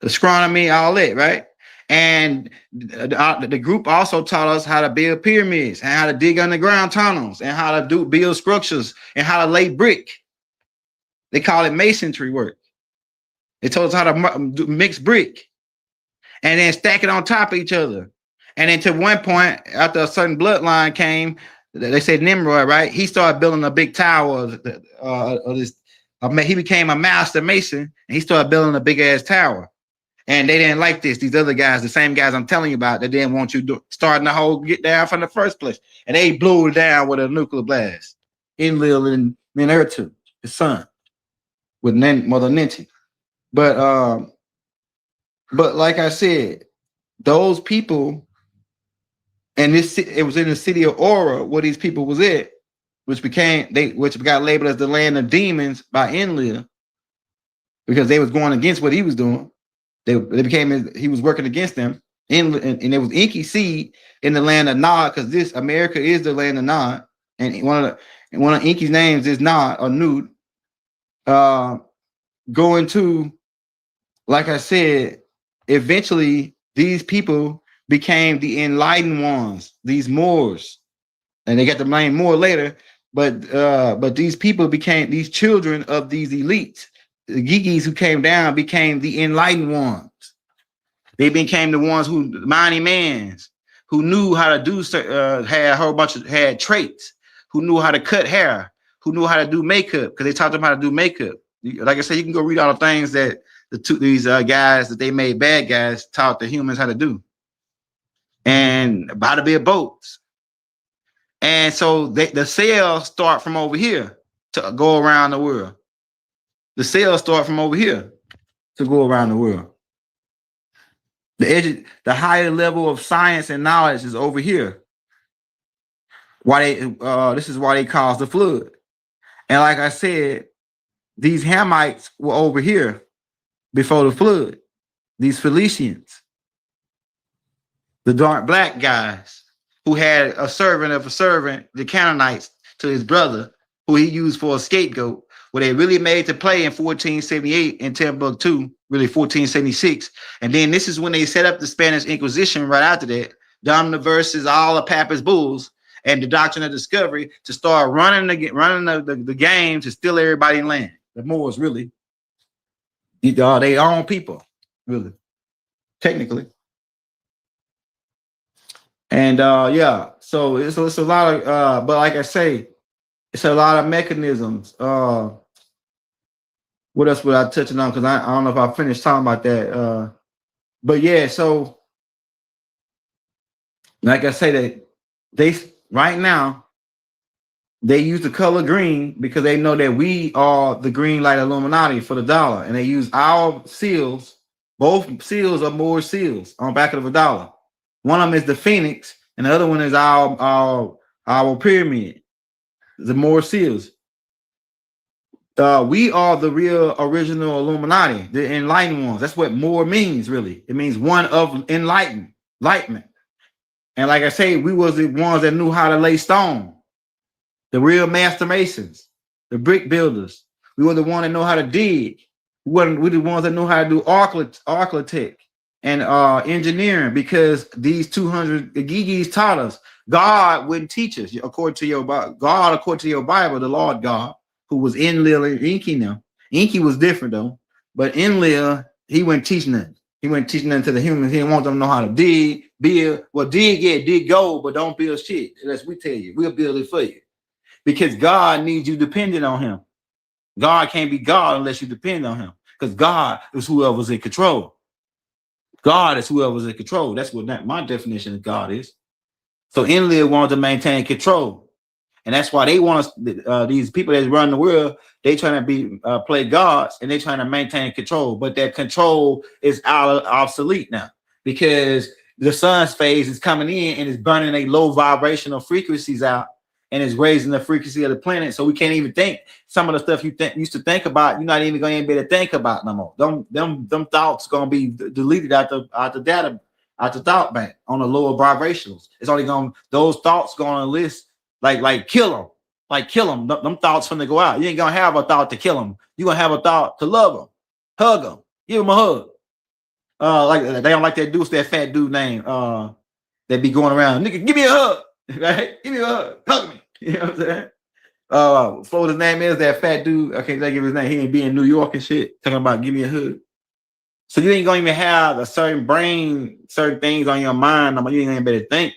Astronomy, all that, right? And the group also taught us how to build pyramids and how to dig underground tunnels and how to build structures and how to lay brick. They call it masonry work. They told us how to mix brick and then stack it on top of each other. And then to one point, after a certain bloodline came, they said Nimrod, right? He started building a big tower of this. He became a master mason, and he started building a big ass tower. And they didn't like this. These other guys, the same guys I'm telling you about, they didn't want you starting the whole get down from the first place. And they blew it down with a nuclear blast. Enlil and Menertu, his son, with Mother Ninti. But like I said, those people, and it was in the city of Aura where these people was at, which got labeled as the land of demons by Enlil, because they was going against what he was doing. He was working against them. and it was inky seed in the land of Nod, because this America is the land of Nod, and one of Inky's names is Nod or Nud. Going to, like I said, eventually these people became the enlightened ones, these Moors, and they got the name Moor later. But these people became these children of these elites. The Gigis who came down became the enlightened ones. They became the ones who mighty mans who knew how to do, had a whole bunch of had traits, who knew how to cut hair, who knew how to do makeup, because they taught them how to do makeup. Like I said, you can go read all the things that these guys that they made bad guys taught the humans how to do, and how to build boats. And so the cells start from over here to go around the world. The cells start from over here to go around the world. The higher level of science and knowledge is over here. This is why they caused the flood. And like I said, these Hamites were over here before the flood. These Phoenicians, the dark black guys who had a servant of a servant, the Canaanites, to his brother, who he used for a scapegoat, where they really made to play in 1478 in Timbuktu, really 1476. And then this is when they set up the Spanish Inquisition right after that, Domina versus all the Papist bulls and the doctrine of discovery, to start running the game to steal everybody's land. The Moors, really. They own people, really, technically. And yeah, so it's a lot of but like I say, it's a lot of mechanisms. What else would I touch on? Because I don't know if I finished talking about that. But yeah, so like I say, that they right now they use the color green because they know that we are the green light Illuminati for the dollar, and they use our seals. Both seals are Moor seals on the back of the dollar. One of them is the Phoenix, and the other one is our pyramid, the Moor seals. We are the real original Illuminati, the enlightened ones. That's what Moor means, really. It means one of enlightenment. And like I say, we was the ones that knew how to lay stone, the real master masons, the brick builders. We were the one that know how to dig. We the ones that know how to do architect and engineering, because these 200 Gigis taught us. God wouldn't teach us according to your Bible, the Lord God, who was Enlil and Inky now. Inky was different though, but Enlil, he wasn't teaching them. He wasn't teaching them to the humans. He didn't want them to know how to dig, build. Well, dig gold, but don't build shit unless we tell you. We'll build it for you, because God needs you dependent on him. God can't be God unless you depend on him, because God is whoever's in control. God is whoever's in control. That's what my definition of God is. So Enlil wanted to maintain control. And that's why they want us, these people that run the world, they trying to play gods, and they trying to maintain control. But that control is obsolete now, because the sun's phase is coming in and is burning a low vibrational frequencies out, and is raising the frequency of the planet. So we can't even think some of the stuff you used to think about. You're not even going to be able to think about no more. Them thoughts going to be deleted out the data, out the thought bank on the lower vibrationals. It's only those thoughts going to list. Like kill them. Them thoughts from to go out. You ain't gonna have a thought to kill them. You gonna have a thought to love them, hug them, give them a hug. Like they don't like that dude, that fat dude name. That be going around, nigga, give me a hug, right? Give me a hug, hug me. You know what I'm saying? What his name is, that fat dude. I can't think of his name. He ain't be in New York and shit, talking about give me a hug. So you ain't gonna even have a certain things on your mind. You ain't gonna be able to think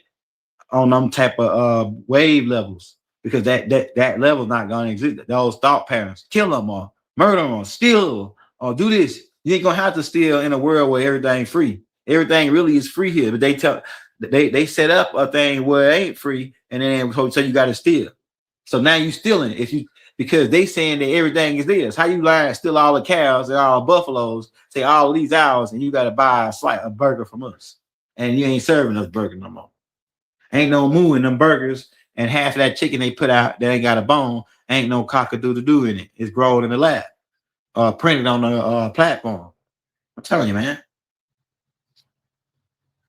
on them type of wave levels, because that level's not gonna exist. Those thought patterns, kill them or murder them or steal or do this. You ain't gonna have to steal in a world where everything's free. Everything really is free here, but they set up a thing where it ain't free, and then so you got to steal. So now you stealing because they saying that everything is theirs. How you steal all the cows and all the buffaloes, say all these hours, and you got to buy a burger from us, and you ain't serving us burger no more. Ain't no moo in them burgers, and half of that chicken they put out that ain't got a bone, ain't no cock-a-doodle-doo in it. It's grown in the lab, printed on the platform. I'm telling you, man.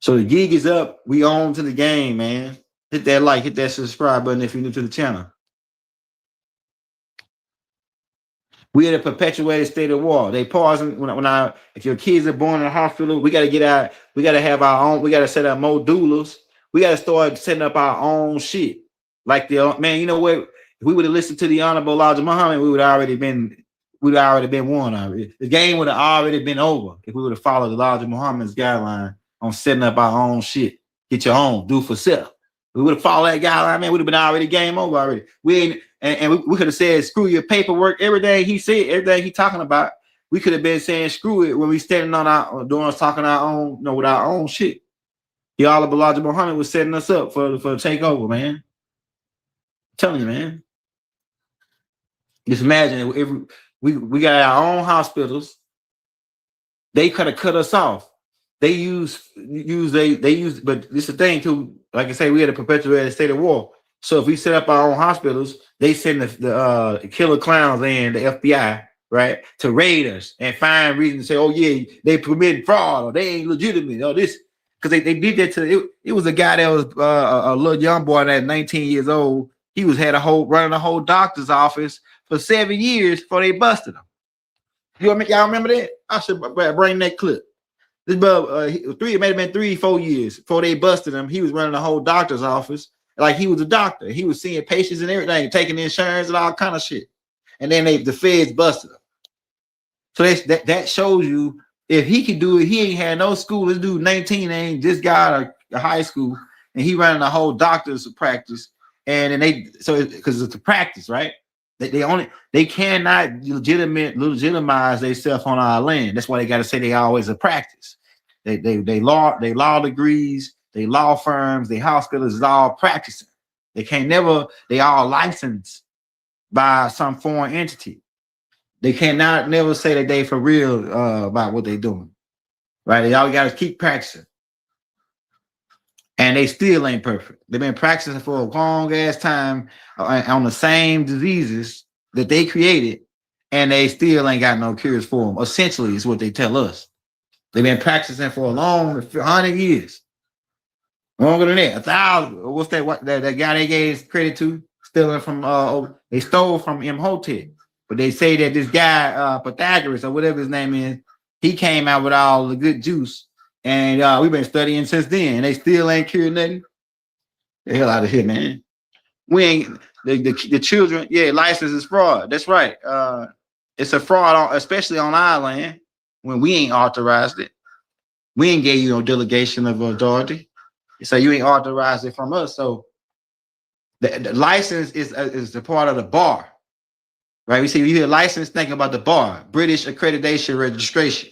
So the gig is up. We on to the game, man. Hit that like, hit that subscribe button if you're new to the channel. We at a perpetuated state of war. They pausing if your kids are born in a hospital, we got to get out. We got to have our own. We got to set up more doulas. We got to start setting up our own shit. Like man, you know what? If we would have listened to the Honorable Elijah Muhammad, we would have already been won already. The game would have already been over if we would have followed Elijah Muhammad's guideline on setting up our own shit. Get your own, do for self. We would have followed that guideline, man. Would have been already game over already. We ain't. And we could have said, screw your paperwork, everything he said, everything he talking about. We could have been saying, screw it when we standing on our talking our own, with our own shit. Y'all of Elijah Muhammad was setting us up for the takeover, man. I'm telling you, man. Just imagine if we got our own hospitals. They could have cut us off. They use, but this is the thing too. Like I say, we had a perpetuated state of war. So if we set up our own hospitals, they send the killer clowns and the FBI, right, to raid us and find reasons to say, oh yeah, they committed fraud or they ain't legitimate or this, because they did that to it was a guy that was a little young boy that 19 years old. He was running a whole doctor's office for 7 years before they busted him. Y'all remember that? I should bring that clip. This brother, it might have been 3-4 years before they busted him. He was running a whole doctor's office. Like he was a doctor. He was seeing patients and everything, taking insurance and all kind of shit. And then the feds busted him. So that shows you if he can do it, he ain't had no school. This dude 19 ain't just got a high school and he running a whole doctor's practice. And then because it's a practice, right? They cannot legitimize themselves on our land. That's why they got to say they always a practice. They law degrees. They law firms, they hospitals is all practicing. They all licensed by some foreign entity. They cannot never say that they for real about what they're doing. Right? They all got to keep practicing. And they still ain't perfect. They've been practicing for a long ass time on the same diseases that they created, and they still ain't got no cures for them. Essentially, is what they tell us. They've been practicing for a long 100 years. Longer than that, 1,000. What's that? What that guy they gave credit to? Stealing from they stole from Imhotep, but they say that this guy Pythagoras or whatever his name is, he came out with all the good juice, and we've been studying since then. And they still ain't cured nothing. The hell out of here, man. We ain't the children. Yeah, license is fraud. That's right. It's a fraud, especially on our land when we ain't authorized it. We ain't gave you no delegation of authority. So you ain't authorized it from us. So the license is the part of the bar, right? We see you hear license, thinking about the bar, British accreditation registration.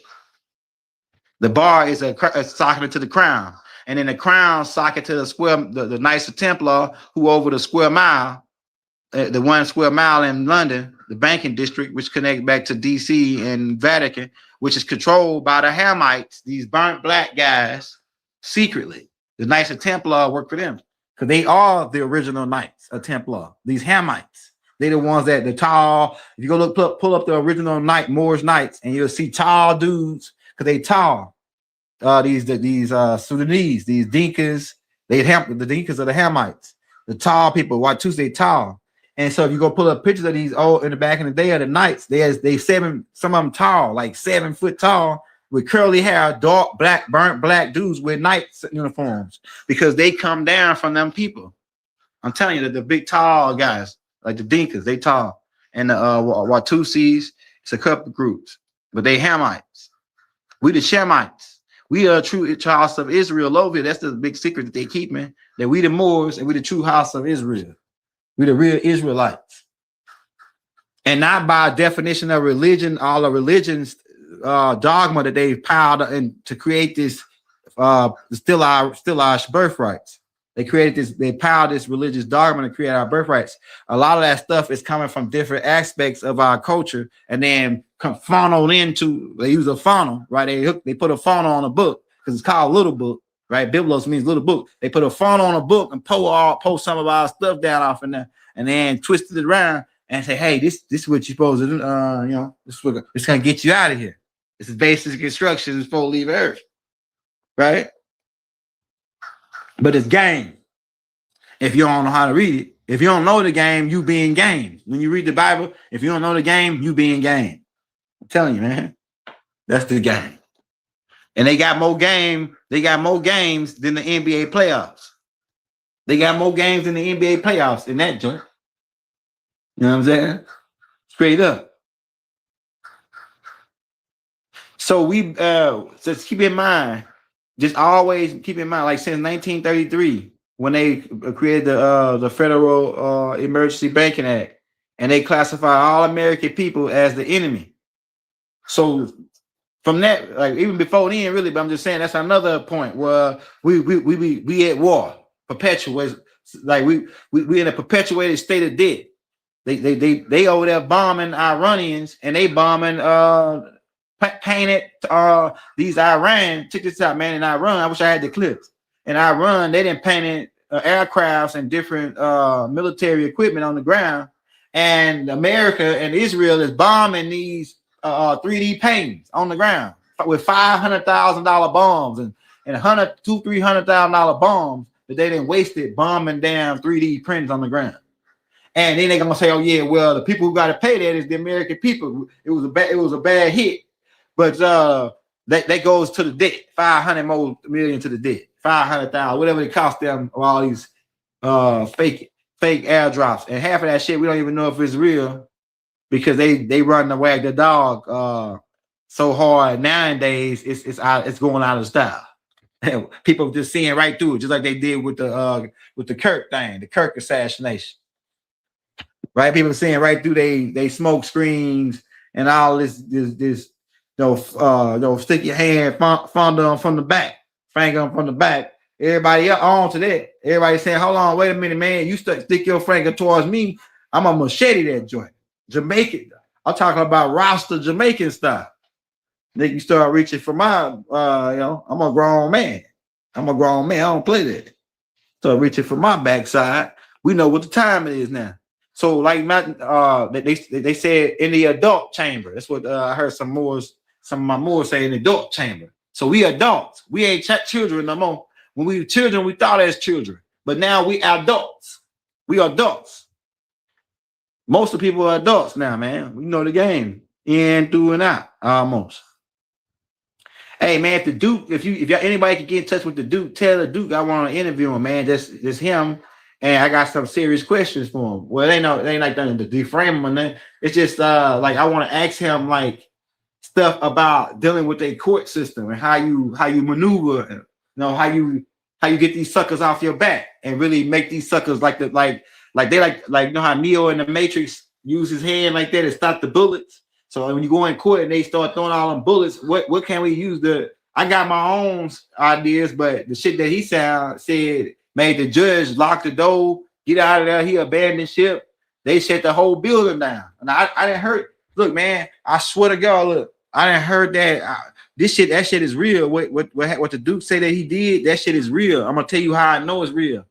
The bar is a socket to the crown, and then the crown socket to the Knights of Templar, who over the square mile, the 1 square mile in London, the banking district, which connects back to DC and Vatican, which is controlled by the Hamites, these burnt black guys, secretly. The Knights of Templar work for them because they are the original Knights of Templar. These Hamites, they the ones that the tall. If you go pull up the original Moorish Knights, and you'll see tall dudes because they tall. These Sudanese, these Dinkas, the Dinkas are the Hamites. The tall people, Watus, they tall. And so if you go pull up pictures of these old in the back in the day of the Knights, they some of them tall, like 7 foot tall, with curly hair, dark black, burnt black dudes with Knights uniforms, because they come down from them people. I'm telling you that the big tall guys, like the Dinkas, they tall, and the Watusis, it's a couple groups, but they Hamites. We the Shemites. We are true house of Israel over here. That's the big secret that they keep, man. That we the Moors and we the true house of Israel. We the real Israelites. And not by definition of religion, all the religions dogma that they've piled in to create this still our birthrights. They piled this religious dogma to create our birthrights. A lot of that stuff is coming from different aspects of our culture, and then funneled into. They use a funnel, right? They put a funnel on a book because it's called little book, right? Biblos means little book. They put a funnel on a book and pull some of our stuff down off in there, and then twist it around and say, "Hey, this is what you're supposed to do. It's gonna get you out of here. This is basic instructions before leave Earth, right?" But it's game. If you don't know how to read it, if you don't know the game, you be in game. When you read the Bible, if you don't know the game, you be in game. I'm telling you, man, that's the game. And they got more game. They got more games than the NBA playoffs. They got more games than the NBA playoffs in that joint. You know what I'm saying? Straight up. So we just keep in mind, just always keep in mind, like since 1933, when they created the Federal Emergency Banking Act, and they classify all American people as the enemy. So from that, like even before then, really, but I'm just saying that's another point where we at war, perpetuate, like we in a perpetuated state of debt. They over there bombing Iranians, and they bombing painted these Iran. Check this out, man. In Iran, I wish I had the clips. In Iran, they didn't painted aircrafts and different military equipment on the ground, and America and Israel is bombing these 3D paintings on the ground with $500,000 bombs and $200,000-$300,000 bombs that they didn't waste it bombing down 3D prints on the ground. And then they're gonna say, "Oh yeah, well the people who got to pay that is the American people. It was a bad hit." But that goes to the debt, 500 million to the debt, 500,000, whatever it cost them of all these fake airdrops, and half of that shit we don't even know if it's real because they run the wag the dog so hard nowadays. It's going out of style. People just seeing right through it, just like they did with the Kirk thing, the Kirk assassination. Right, people seeing right through they smoke screens and all this. Stick your hand, fondle from the back, finger from the back. Everybody on to that. Everybody saying, "Hold on, wait a minute, man. You stick your finger towards me, I'm gonna machete that joint." Jamaican. I'm talking about Rasta Jamaican style. Then you start reaching for my, I'm a grown man. I don't play that. Start reaching for my backside. We know what the time it is now. So like they said in the adult chamber. That's what I heard some of my Moors say, in the adult chamber. So we adults. We ain't children no more. When we were children, we thought as children. But now we adults. We adults. Most of the people are adults now, man. We know the game in, through, and out almost. Hey man, if the Duke, if anybody can get in touch with the Duke, tell the Duke I want to interview him, man. Just him. And I got some serious questions for him. Well, they ain't like nothing to deframe him or nothing. It's just like I want to ask him like stuff about dealing with a court system and how you maneuver, how you get these suckers off your back and really make these suckers like how Neo in the Matrix use his hand like that to stop the bullets. So when you go in court and they start throwing all them bullets, what can we use? I got my own ideas, but the shit that he said made the judge lock the door, get out of there. He abandoned ship. They shut the whole building down. And I didn't heard. Look, man, I swear to God, look, I didn't heard that. That shit is real. What the Duke say that he did, that shit is real. I'm gonna tell you how I know it's real.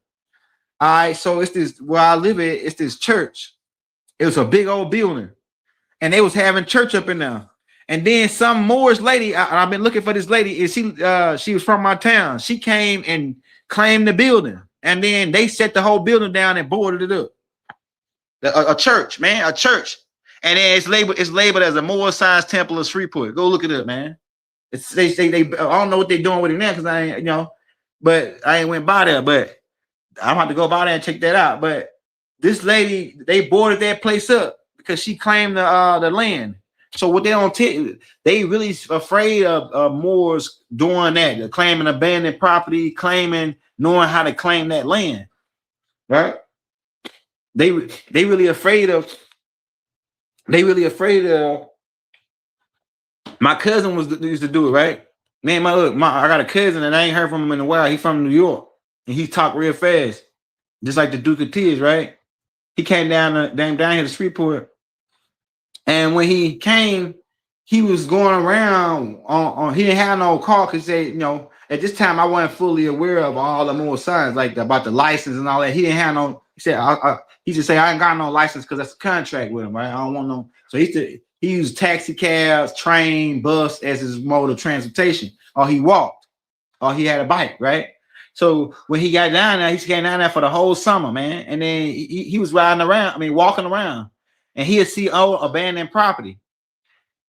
All right, so it's this where I live at. It's this church. It was a big old building, and they was having church up in there. And then some Moorish lady, I've been looking for this lady, and she was from my town. She came and claimed the building, and then they set the whole building down and boarded it up. A church, man, a church, and then it's labeled as a Moorish Science Temple of Shreveport. Go look it up, man. They I don't know what they're doing with it now because I ain't but I ain't went by there, but I'm about to go by there and check that out. But this lady, they boarded that place up because she claimed the land. So what they don't tell you, they really afraid of Moors doing that, claiming abandoned property, knowing how to claim that land, right? They really afraid of. My cousin used to do it, right? Man, I got a cousin and I ain't heard from him in a while. He from New York and he talked real fast, just like the Duke of Tears, right? He came down here to Shreveport. And when he came, he was going around on he didn't have no car because at this time I wasn't fully aware of all the more signs like about the license and all that. He didn't have no. He said he just say I ain't got no license because that's a contract with him, right? I don't want no. So he used taxi cabs, train, bus as his mode of transportation, or he walked, or he had a bike, right? So when he got down there, he came down there for the whole summer, man. And then he was riding around, walking around, and he'd see abandoned property.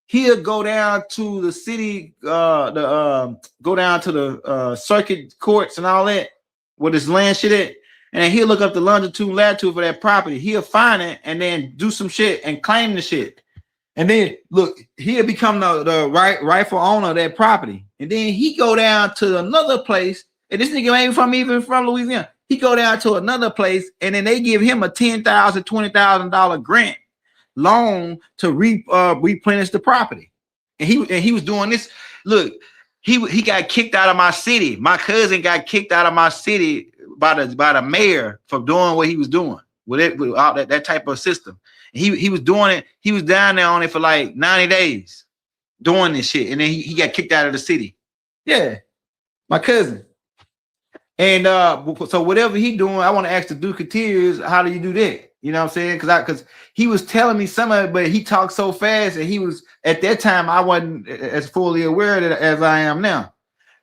He'll go down to the city, go down to the circuit courts and all that, where this land shit at, and he'll look up the longitude and latitude for that property. He'll find it and then do some shit and claim the shit. And then look, he'll become the rightful owner of that property. And then he go down to another place, and this nigga ain't even from Louisiana. He go down to another place, and then they give him a $10,000, $20,000 grant loan to replenish the property. And he was doing this. Look, he got kicked out of my city. My cousin got kicked out of my city by the mayor for doing what he was doing with all that type of system. He was doing it. He was down there on it for like 90 days doing this shit, and then he got kicked out of the city. Yeah, my cousin. And so whatever he doing, I want to ask the Duketeers, how do you do that? You know what I'm saying? Because he was telling me some of it, but he talked so fast, and he was at that time I wasn't as fully aware of it as I am now.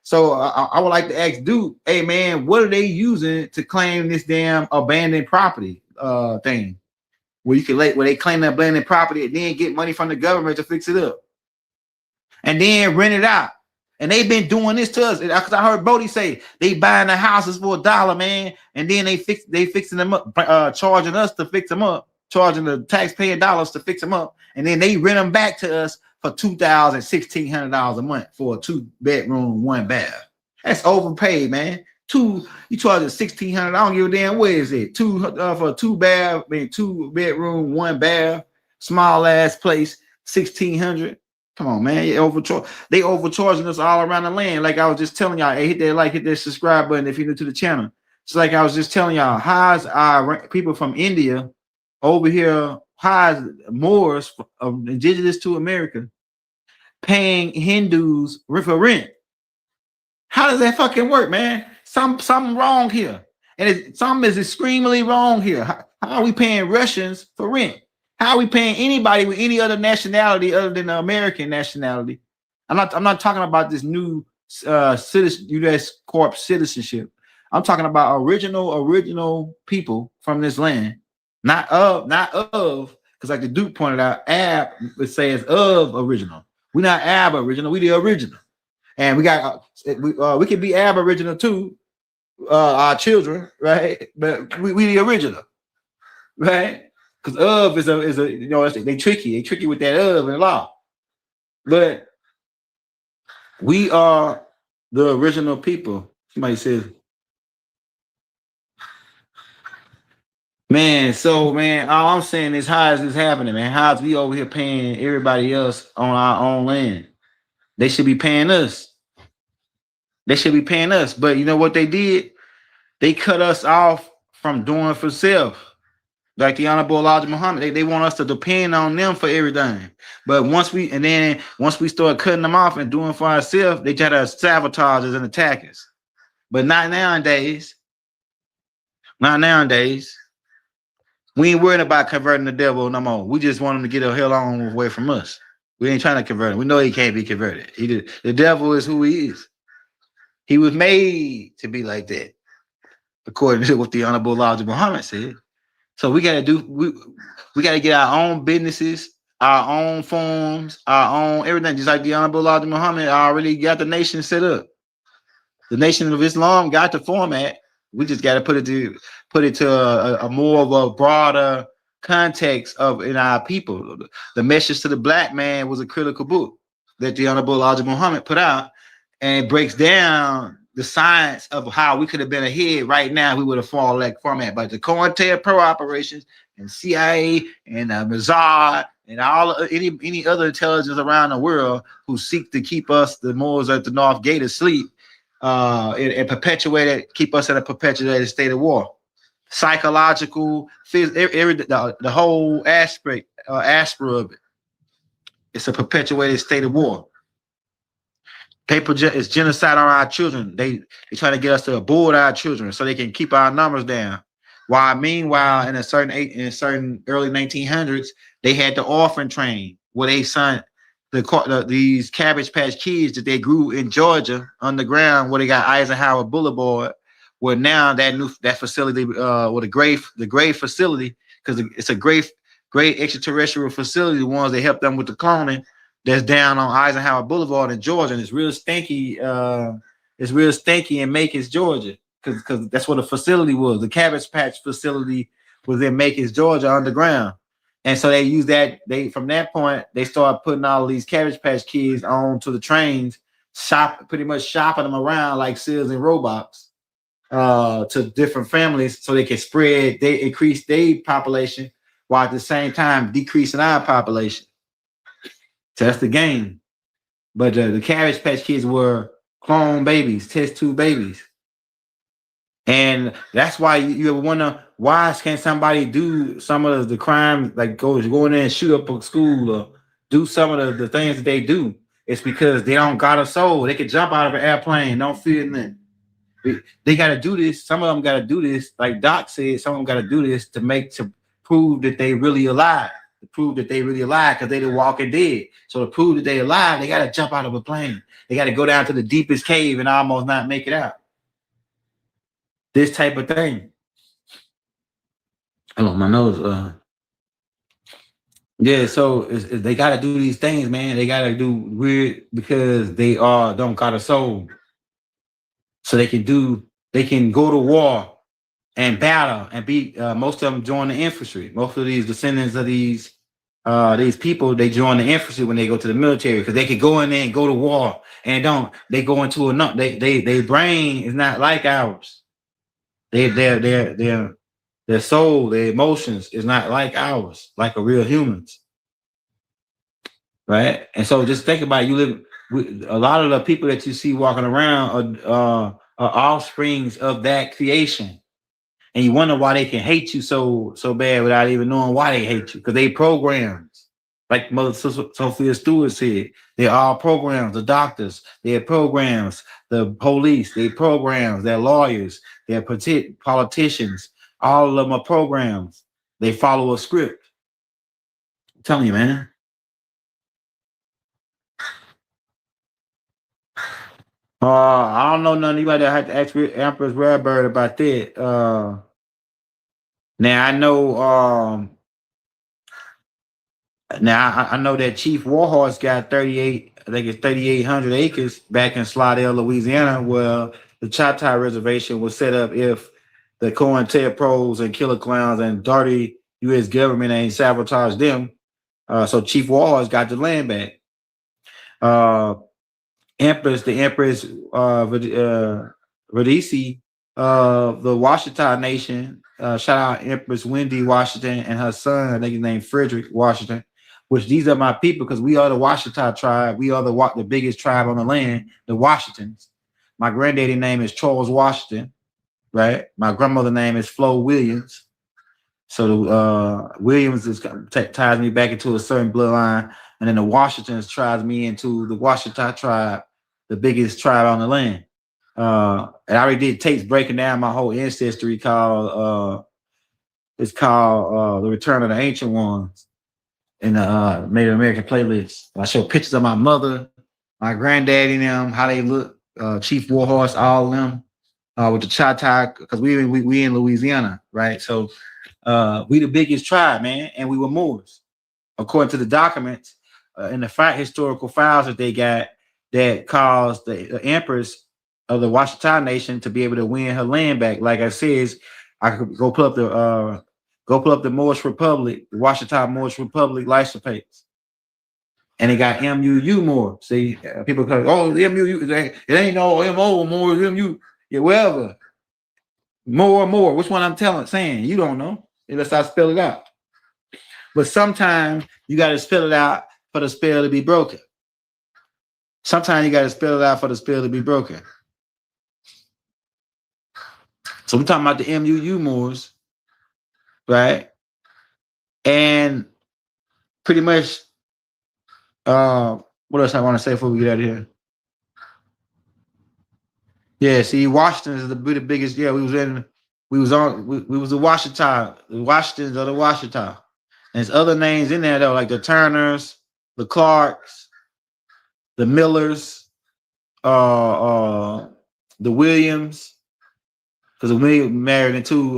So I would like to ask Duke, hey man, what are they using to claim this damn abandoned property thing? Where they claim that abandoned property and then get money from the government to fix it up, and then rent it out. And they've been doing this to us. Because I heard Bodie say they buying the houses for $1, man, and then they fixing them up, charging us to fix them up, charging the taxpayer dollars to fix them up, and then they rent them back to us for $2,000, $1,600 a month for a 2-bedroom, 1 bath. That's overpaid, man. You charge $1,600. I don't give a damn where is it. For a 2-bedroom, 1 bath, small ass place, $1,600. Come on, man. They overcharging us all around the land. Like I was just telling y'all, hey, hit that subscribe button if you're new to the channel. It's like I was just telling y'all, how's our people from India over here, how's Moors indigenous to America paying Hindus for rent? How does that fucking work, man? Something wrong here. And something is extremely wrong here. How are we paying Russians for rent? How are we paying anybody with any other nationality other than the American nationality? I'm not talking about this new U.S. Corp citizenship. I'm talking about original people from this land, not of, because like the Duke pointed out, Ab would say it's of original. We're not Aboriginal, we the original, and we got we can be Aboriginal too, our children, right? But we the original, right? Because of is a you know, they tricky with that of in law, but we are the original people. Somebody says, man. So man, all I'm saying is, how is this happening, man? How is we over here paying everybody else on our own land? They should be paying us. They should be paying us. But you know what they did? They cut us off from doing for self. Like the Honorable Elijah Muhammad, they want us to depend on them for everything. But once we start cutting them off and doing for ourselves, they try to sabotage us and attack us. But not nowadays. Not nowadays. We ain't worried about converting the devil no more. We just want him to get the hell on away from us. We ain't trying to convert him. We know he can't be converted. The devil is who he is. He was made to be like that, according to what the Honorable Elijah Muhammad said. So we gotta get our own businesses, our own forms, our own everything. Just like the Honorable Elijah Muhammad already got the nation set up. The Nation of Islam got the format. We just got to put it to a more of a broader context in our people. The Message to the Black Man was a critical book that the Honorable Elijah Muhammad put out, and it breaks down the science of how we could have been ahead right now. We would have followed that format, but the COINTELPRO operations and CIA and Mossad and any other intelligence around the world who seek to keep us, the Moors at the North Gate, asleep and keep us in a perpetuated state of war. Psychological, the whole aspect of it. It's a perpetuated state of war. It's genocide on our children. They try to get us to abort our children so they can keep our numbers down. While meanwhile, in a certain early 1900s, they had the orphan train where they sent these Cabbage Patch Kids that they grew in Georgia underground, where they got Eisenhower Boulevard, where now that facility, with the grave facility, because it's a great extraterrestrial facility, the ones that help them with the cloning, that's down on Eisenhower Boulevard in Georgia, and it's real stinky. It's real stinky in Macon, Georgia, because that's where the facility was. The Cabbage Patch facility was in Macon, Georgia, underground. And so they use that. From that point, they started putting all of these Cabbage Patch kids onto the trains, pretty much shopping them around like Sears and Roebucks, to different families, so they can increase their population while at the same time decreasing our population. So that's the game. But the Cabbage Patch kids were clone babies, test tube babies. And that's why you ever wonder, why can somebody do some of the crime, like go in there and shoot up a school or do some of the things that they do? It's because they don't got a soul. They could jump out of an airplane, don't feel nothing. They got to do this. Some of them got to do this. Like Doc said, some of them got to do this to prove that they really alive. To prove that they really alive, because they the walking dead. So to prove that they alive, they got to jump out of a plane. They got to go down to the deepest cave and almost not make it out. This type of thing. Oh, my nose. Yeah, so they got to do these things, man. They got to do weird because they don't got a soul. So they can go to war and battle and beat. Most of them join the infantry. Most of these descendants of these people, they join the infantry when they go to the military, because they can go in there and go to war, and they go into their brain is not like ours. Their soul, their emotions is not like ours, like a real humans, right? And so just think about it. You live with a lot of the people that you see walking around are offsprings of that creation, and you wonder why they can hate you so bad without even knowing why they hate you, because they programs. Like Mother Sophia Stewart said, they're all programs. The doctors, they're programs. The police, they're programs. They're lawyers, they're politicians. All of them are programs. They follow a script. I'm telling you, man. I don't know none. Anybody that had to ask Empress Redbird about that. Now I know. Now I know that Chief Warhorse got 38. I think it's 3,800 acres back in Slidell, Louisiana, where the Choctaw Reservation was set up if the COINTELPROs and Killer Clowns and dirty U.S. government ain't sabotaged them. So Chief Warhorse got the land back. The Empress Radici of the Washita Nation. Shout out Empress Wendy Washington and her son, I think his name Frederick Washington, which these are my people, because we are the Washita tribe. We are the biggest tribe on the land, the Washingtons. My granddaddy name is Charles Washington, right? My grandmother name is Flo Williams. So the Williams ties me back into a certain bloodline, and then the Washingtons ties me into the Washita tribe, the biggest tribe on the land. And I already did tapes breaking down my whole ancestry called The Return of the Ancient Ones in the Native American playlist. I show pictures of my mother, my granddaddy and them, how they look, Chief Warhorse, all of them, with the Choctaw, because we in Louisiana, right? So we the biggest tribe, man, and we were Moors, according to the documents and the historical files that they got, that caused the Empress of the Washita Nation to be able to win her land back. Like I said, I could go pull up the Moorish Republic, the Washita Moorish Republic license plates, and they got MUU Moor. See, people go, oh, the MUU, it ain't no MO Moor, MU, yeah, whatever. More. Which one I'm saying? You don't know. Unless I spell it out. But sometimes you got to spell it out for the spell to be broken. Sometimes you got to spell it out for the spell to be broken. So we're talking about the MUU Moors, right? And pretty much, what else I want to say before we get out of here? Yeah, see, Washington is the biggest. Yeah, we was the Washita, the Washingtons of the Washita. And there's other names in there though, like the Turners, the Clarks, the Millers, the Williams, because the Williams married into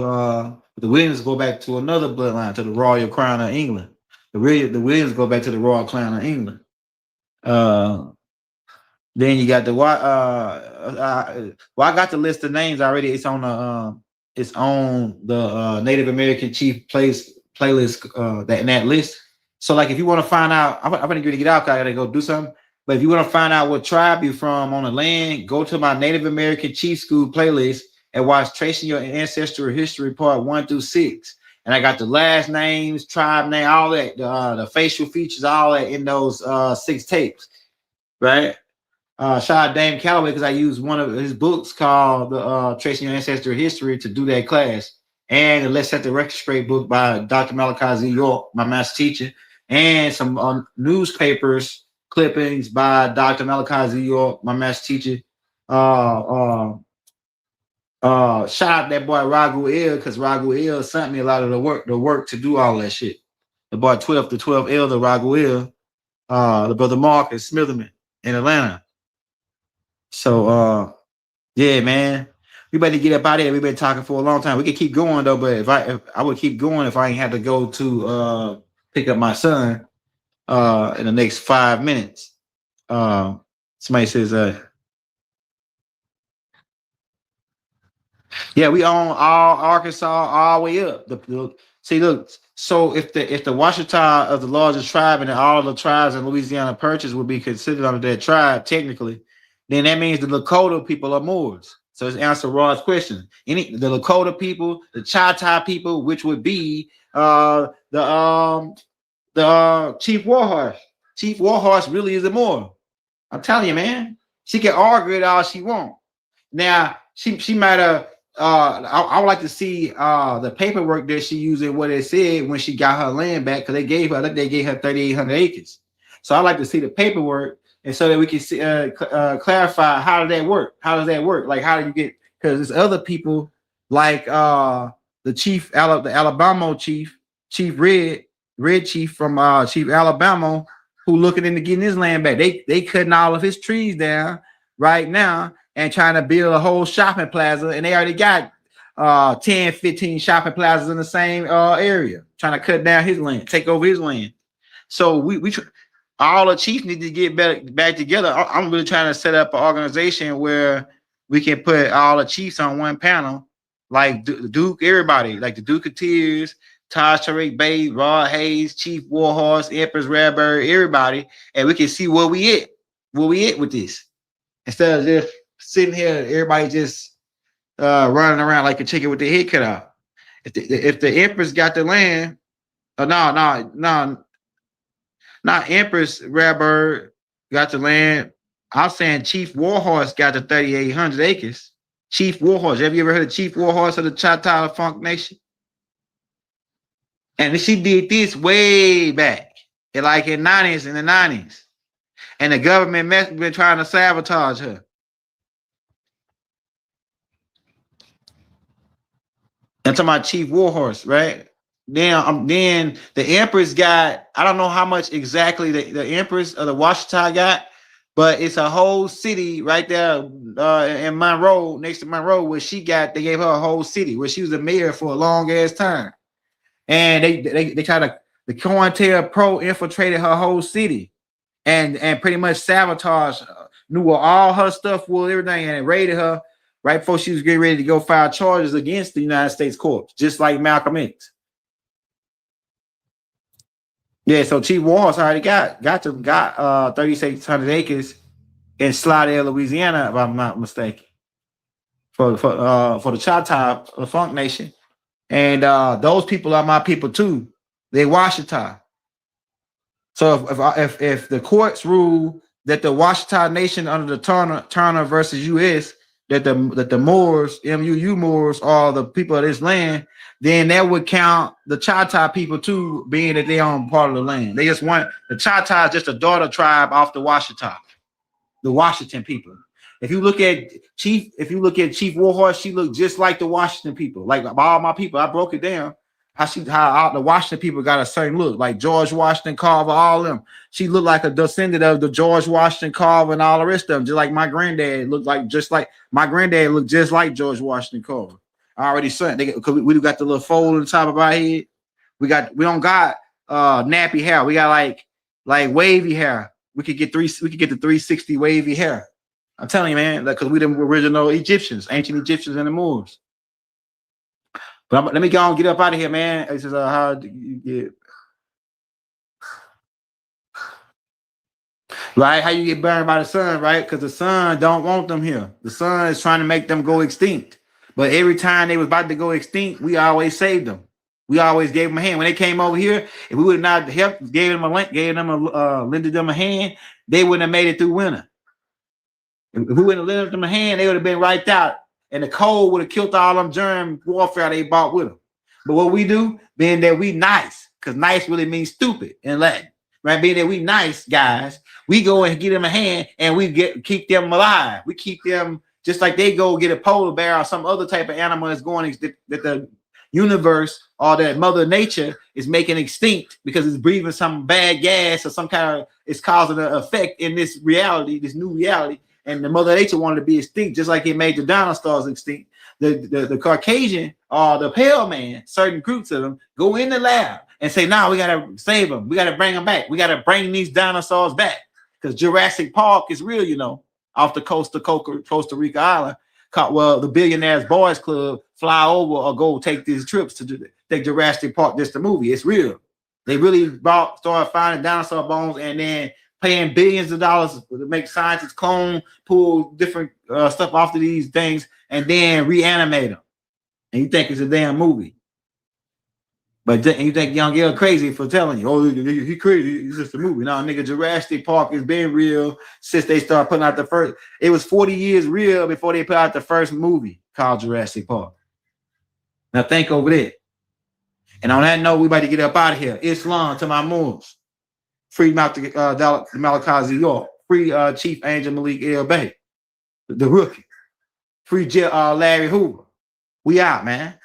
the Williams go back to another bloodline, to the Royal Crown of England. The Williams go back to the Royal Crown of England. Then you got the I got the list of names already. It's on the Native American Chief playlist that in that list. So like if you want to find out, I'm gonna get out because I gotta go do something. But if you want to find out what tribe you're from on the land, go to my Native American Chief School playlist and watch Tracing Your Ancestral History Part 1 through 6. And I got the last names, tribe name, all that, the facial features, all that in those 6 tapes, right? Shout out Dame Calloway because I used one of his books called Tracing Your Ancestral History to do that class. And the Let's Set the Record Straight book by Dr. Malachi Z. York, my master teacher, and some newspapers clippings by Dr. Malachi Z. York, my master teacher. Shout out that boy Ragu L, because Ragu L sent me a lot of the work to do all that shit. The boy 12 to 12 Elder Ragu L, the brother Marcus Smitherman in Atlanta. So yeah, man, we better get up out of here. We've been talking for a long time. We could keep going though, but if I would keep going if I ain't had to go to pick up my son in the next 5 minutes. Somebody says yeah, we own all Arkansas all the way up. See, look, so if the Washita of the largest tribe and all of the tribes in Louisiana Purchase would be considered under that tribe technically, then that means the Lakota people are Moors. So it's answer Rod's question. The Lakota people, the Choctaw people, which would be the Chief Warhorse. Chief Warhorse really is a Moor. I'm telling you, man. She can argue it all she wants. Now she might have. I would like to see the paperwork that she used and what it said when she got her land back, because they gave her 3,800 acres. So I'd like to see the paperwork, and so that we can see, clarify how does that work? How does that work? Like how do you get? Because there's other people like the chief, the Alabama chief Red Chief from Chief Alabama, who looking into getting his land back. They cutting all of his trees down right now and trying to build a whole shopping plaza, and they already got 10, 15 shopping plazas in the same area, trying to cut down his land, take over his land. So we all the chiefs need to get back together. I'm really trying to set up an organization where we can put all the chiefs on one panel, like Duke, everybody, like the Duke of Tears, Taj Tariq Bey, Rod Hayes, Chief Warhorse, Empress Radbury, everybody, and we can see where we at with this. Instead of just sitting here, everybody just running around like a chicken with their head cut off. If the Empress got the land, not Empress Radbury got the land. I'm saying Chief Warhorse got the 3,800 acres. Chief Warhorse. Have you ever heard of Chief Warhorse of the Choctaw Funk Nation? And she did this way back, in the 90s. And the government been trying to sabotage her. I'm talking about Chief Warhorse, right? Then the Empress got, I don't know how much exactly the Empress of the Washita got, but it's a whole city right there in Monroe, next to Monroe, where they gave her a whole city where she was the mayor for a long ass time. And they tried to, the COINTELPRO infiltrated her whole city and pretty much sabotaged her, knew where all her stuff was, everything, and raided her right before she was getting ready to go file charges against the United States courts, just like Malcolm X. Yeah, so Chief Warhorse already got 3,600 acres in Slidell, Louisiana, if I'm not mistaken, for the Choctaw, the Funk Nation. And those people are my people too. They Washita. So if the courts rule that the Washita Nation under the Turner versus U.S. that the Moors, MUU Moors, are the people of this land, then that would count the Choctaw people too, being that they own part of the land. They just want the Choctaw is just a daughter tribe off the Washita, the Washington people. If you look at Chief Warhorse, she looked just like the Washington people. Like all my people, I broke it down. How the Washington people got a certain look, like George Washington Carver, all of them. She looked like a descendant of the George Washington Carver and all the rest of them, just like my granddad looked like George Washington Carver. already certain. Because we got the little fold on the top of our head. We don't got nappy hair. We got like wavy hair. We could get the 360 wavy hair. I'm telling you, man, because we the original Egyptians, ancient Egyptians and the Moors. But let me go and get up out of here, man. This is how you get right. How you get burned by the sun, right? Because the sun don't want them here. The sun is trying to make them go extinct. But every time they was about to go extinct, we always saved them. We always gave them a hand. When they came over here, if we would not help, gave them lended them a hand, they wouldn't have made it through winter. If we wouldn't have lended them a hand, they would have been wiped out. And the cold would have killed all them germ warfare they bought with them. But what we do, being that we nice, because nice really means stupid in Latin, right? Being that we nice guys, we go and give them a hand and we keep them alive. We keep them just like they go get a polar bear or some other type of animal that's going that the universe or that Mother Nature is making extinct because it's breathing some bad gas or some kind of, it's causing an effect in this reality, this new reality. And the Mother Nature wanted to be extinct, just like it made the dinosaurs extinct. The Caucasian or the pale man, certain groups of them, go in the lab and say, "No, we gotta save them. We gotta bring them back. We gotta bring these dinosaurs back." Because Jurassic Park is real, you know, off the coast of Costa Rica Island. Well, the Billionaires Boys Club fly over or go take these trips to take Jurassic Park. Just the movie, it's real. They really started finding dinosaur bones and then paying billions of dollars to make scientists clone, pull different stuff off of these things, and then reanimate them. And you think it's a damn movie. But you think Young L crazy for telling you, oh, he crazy, it's just a movie. No, nigga, Jurassic Park has been real since they started putting out the first. It was 40 years real before they put out the first movie called Jurassic Park. Now think over that. And on that note, we about to get up out of here. Islam to my Moors. Free Malachi York. Free Chief Angel Malik El Bay. The rookie. Free Larry Hoover. We out, man.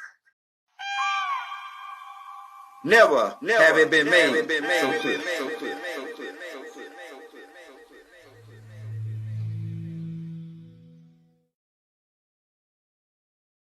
Never have it been made so clear.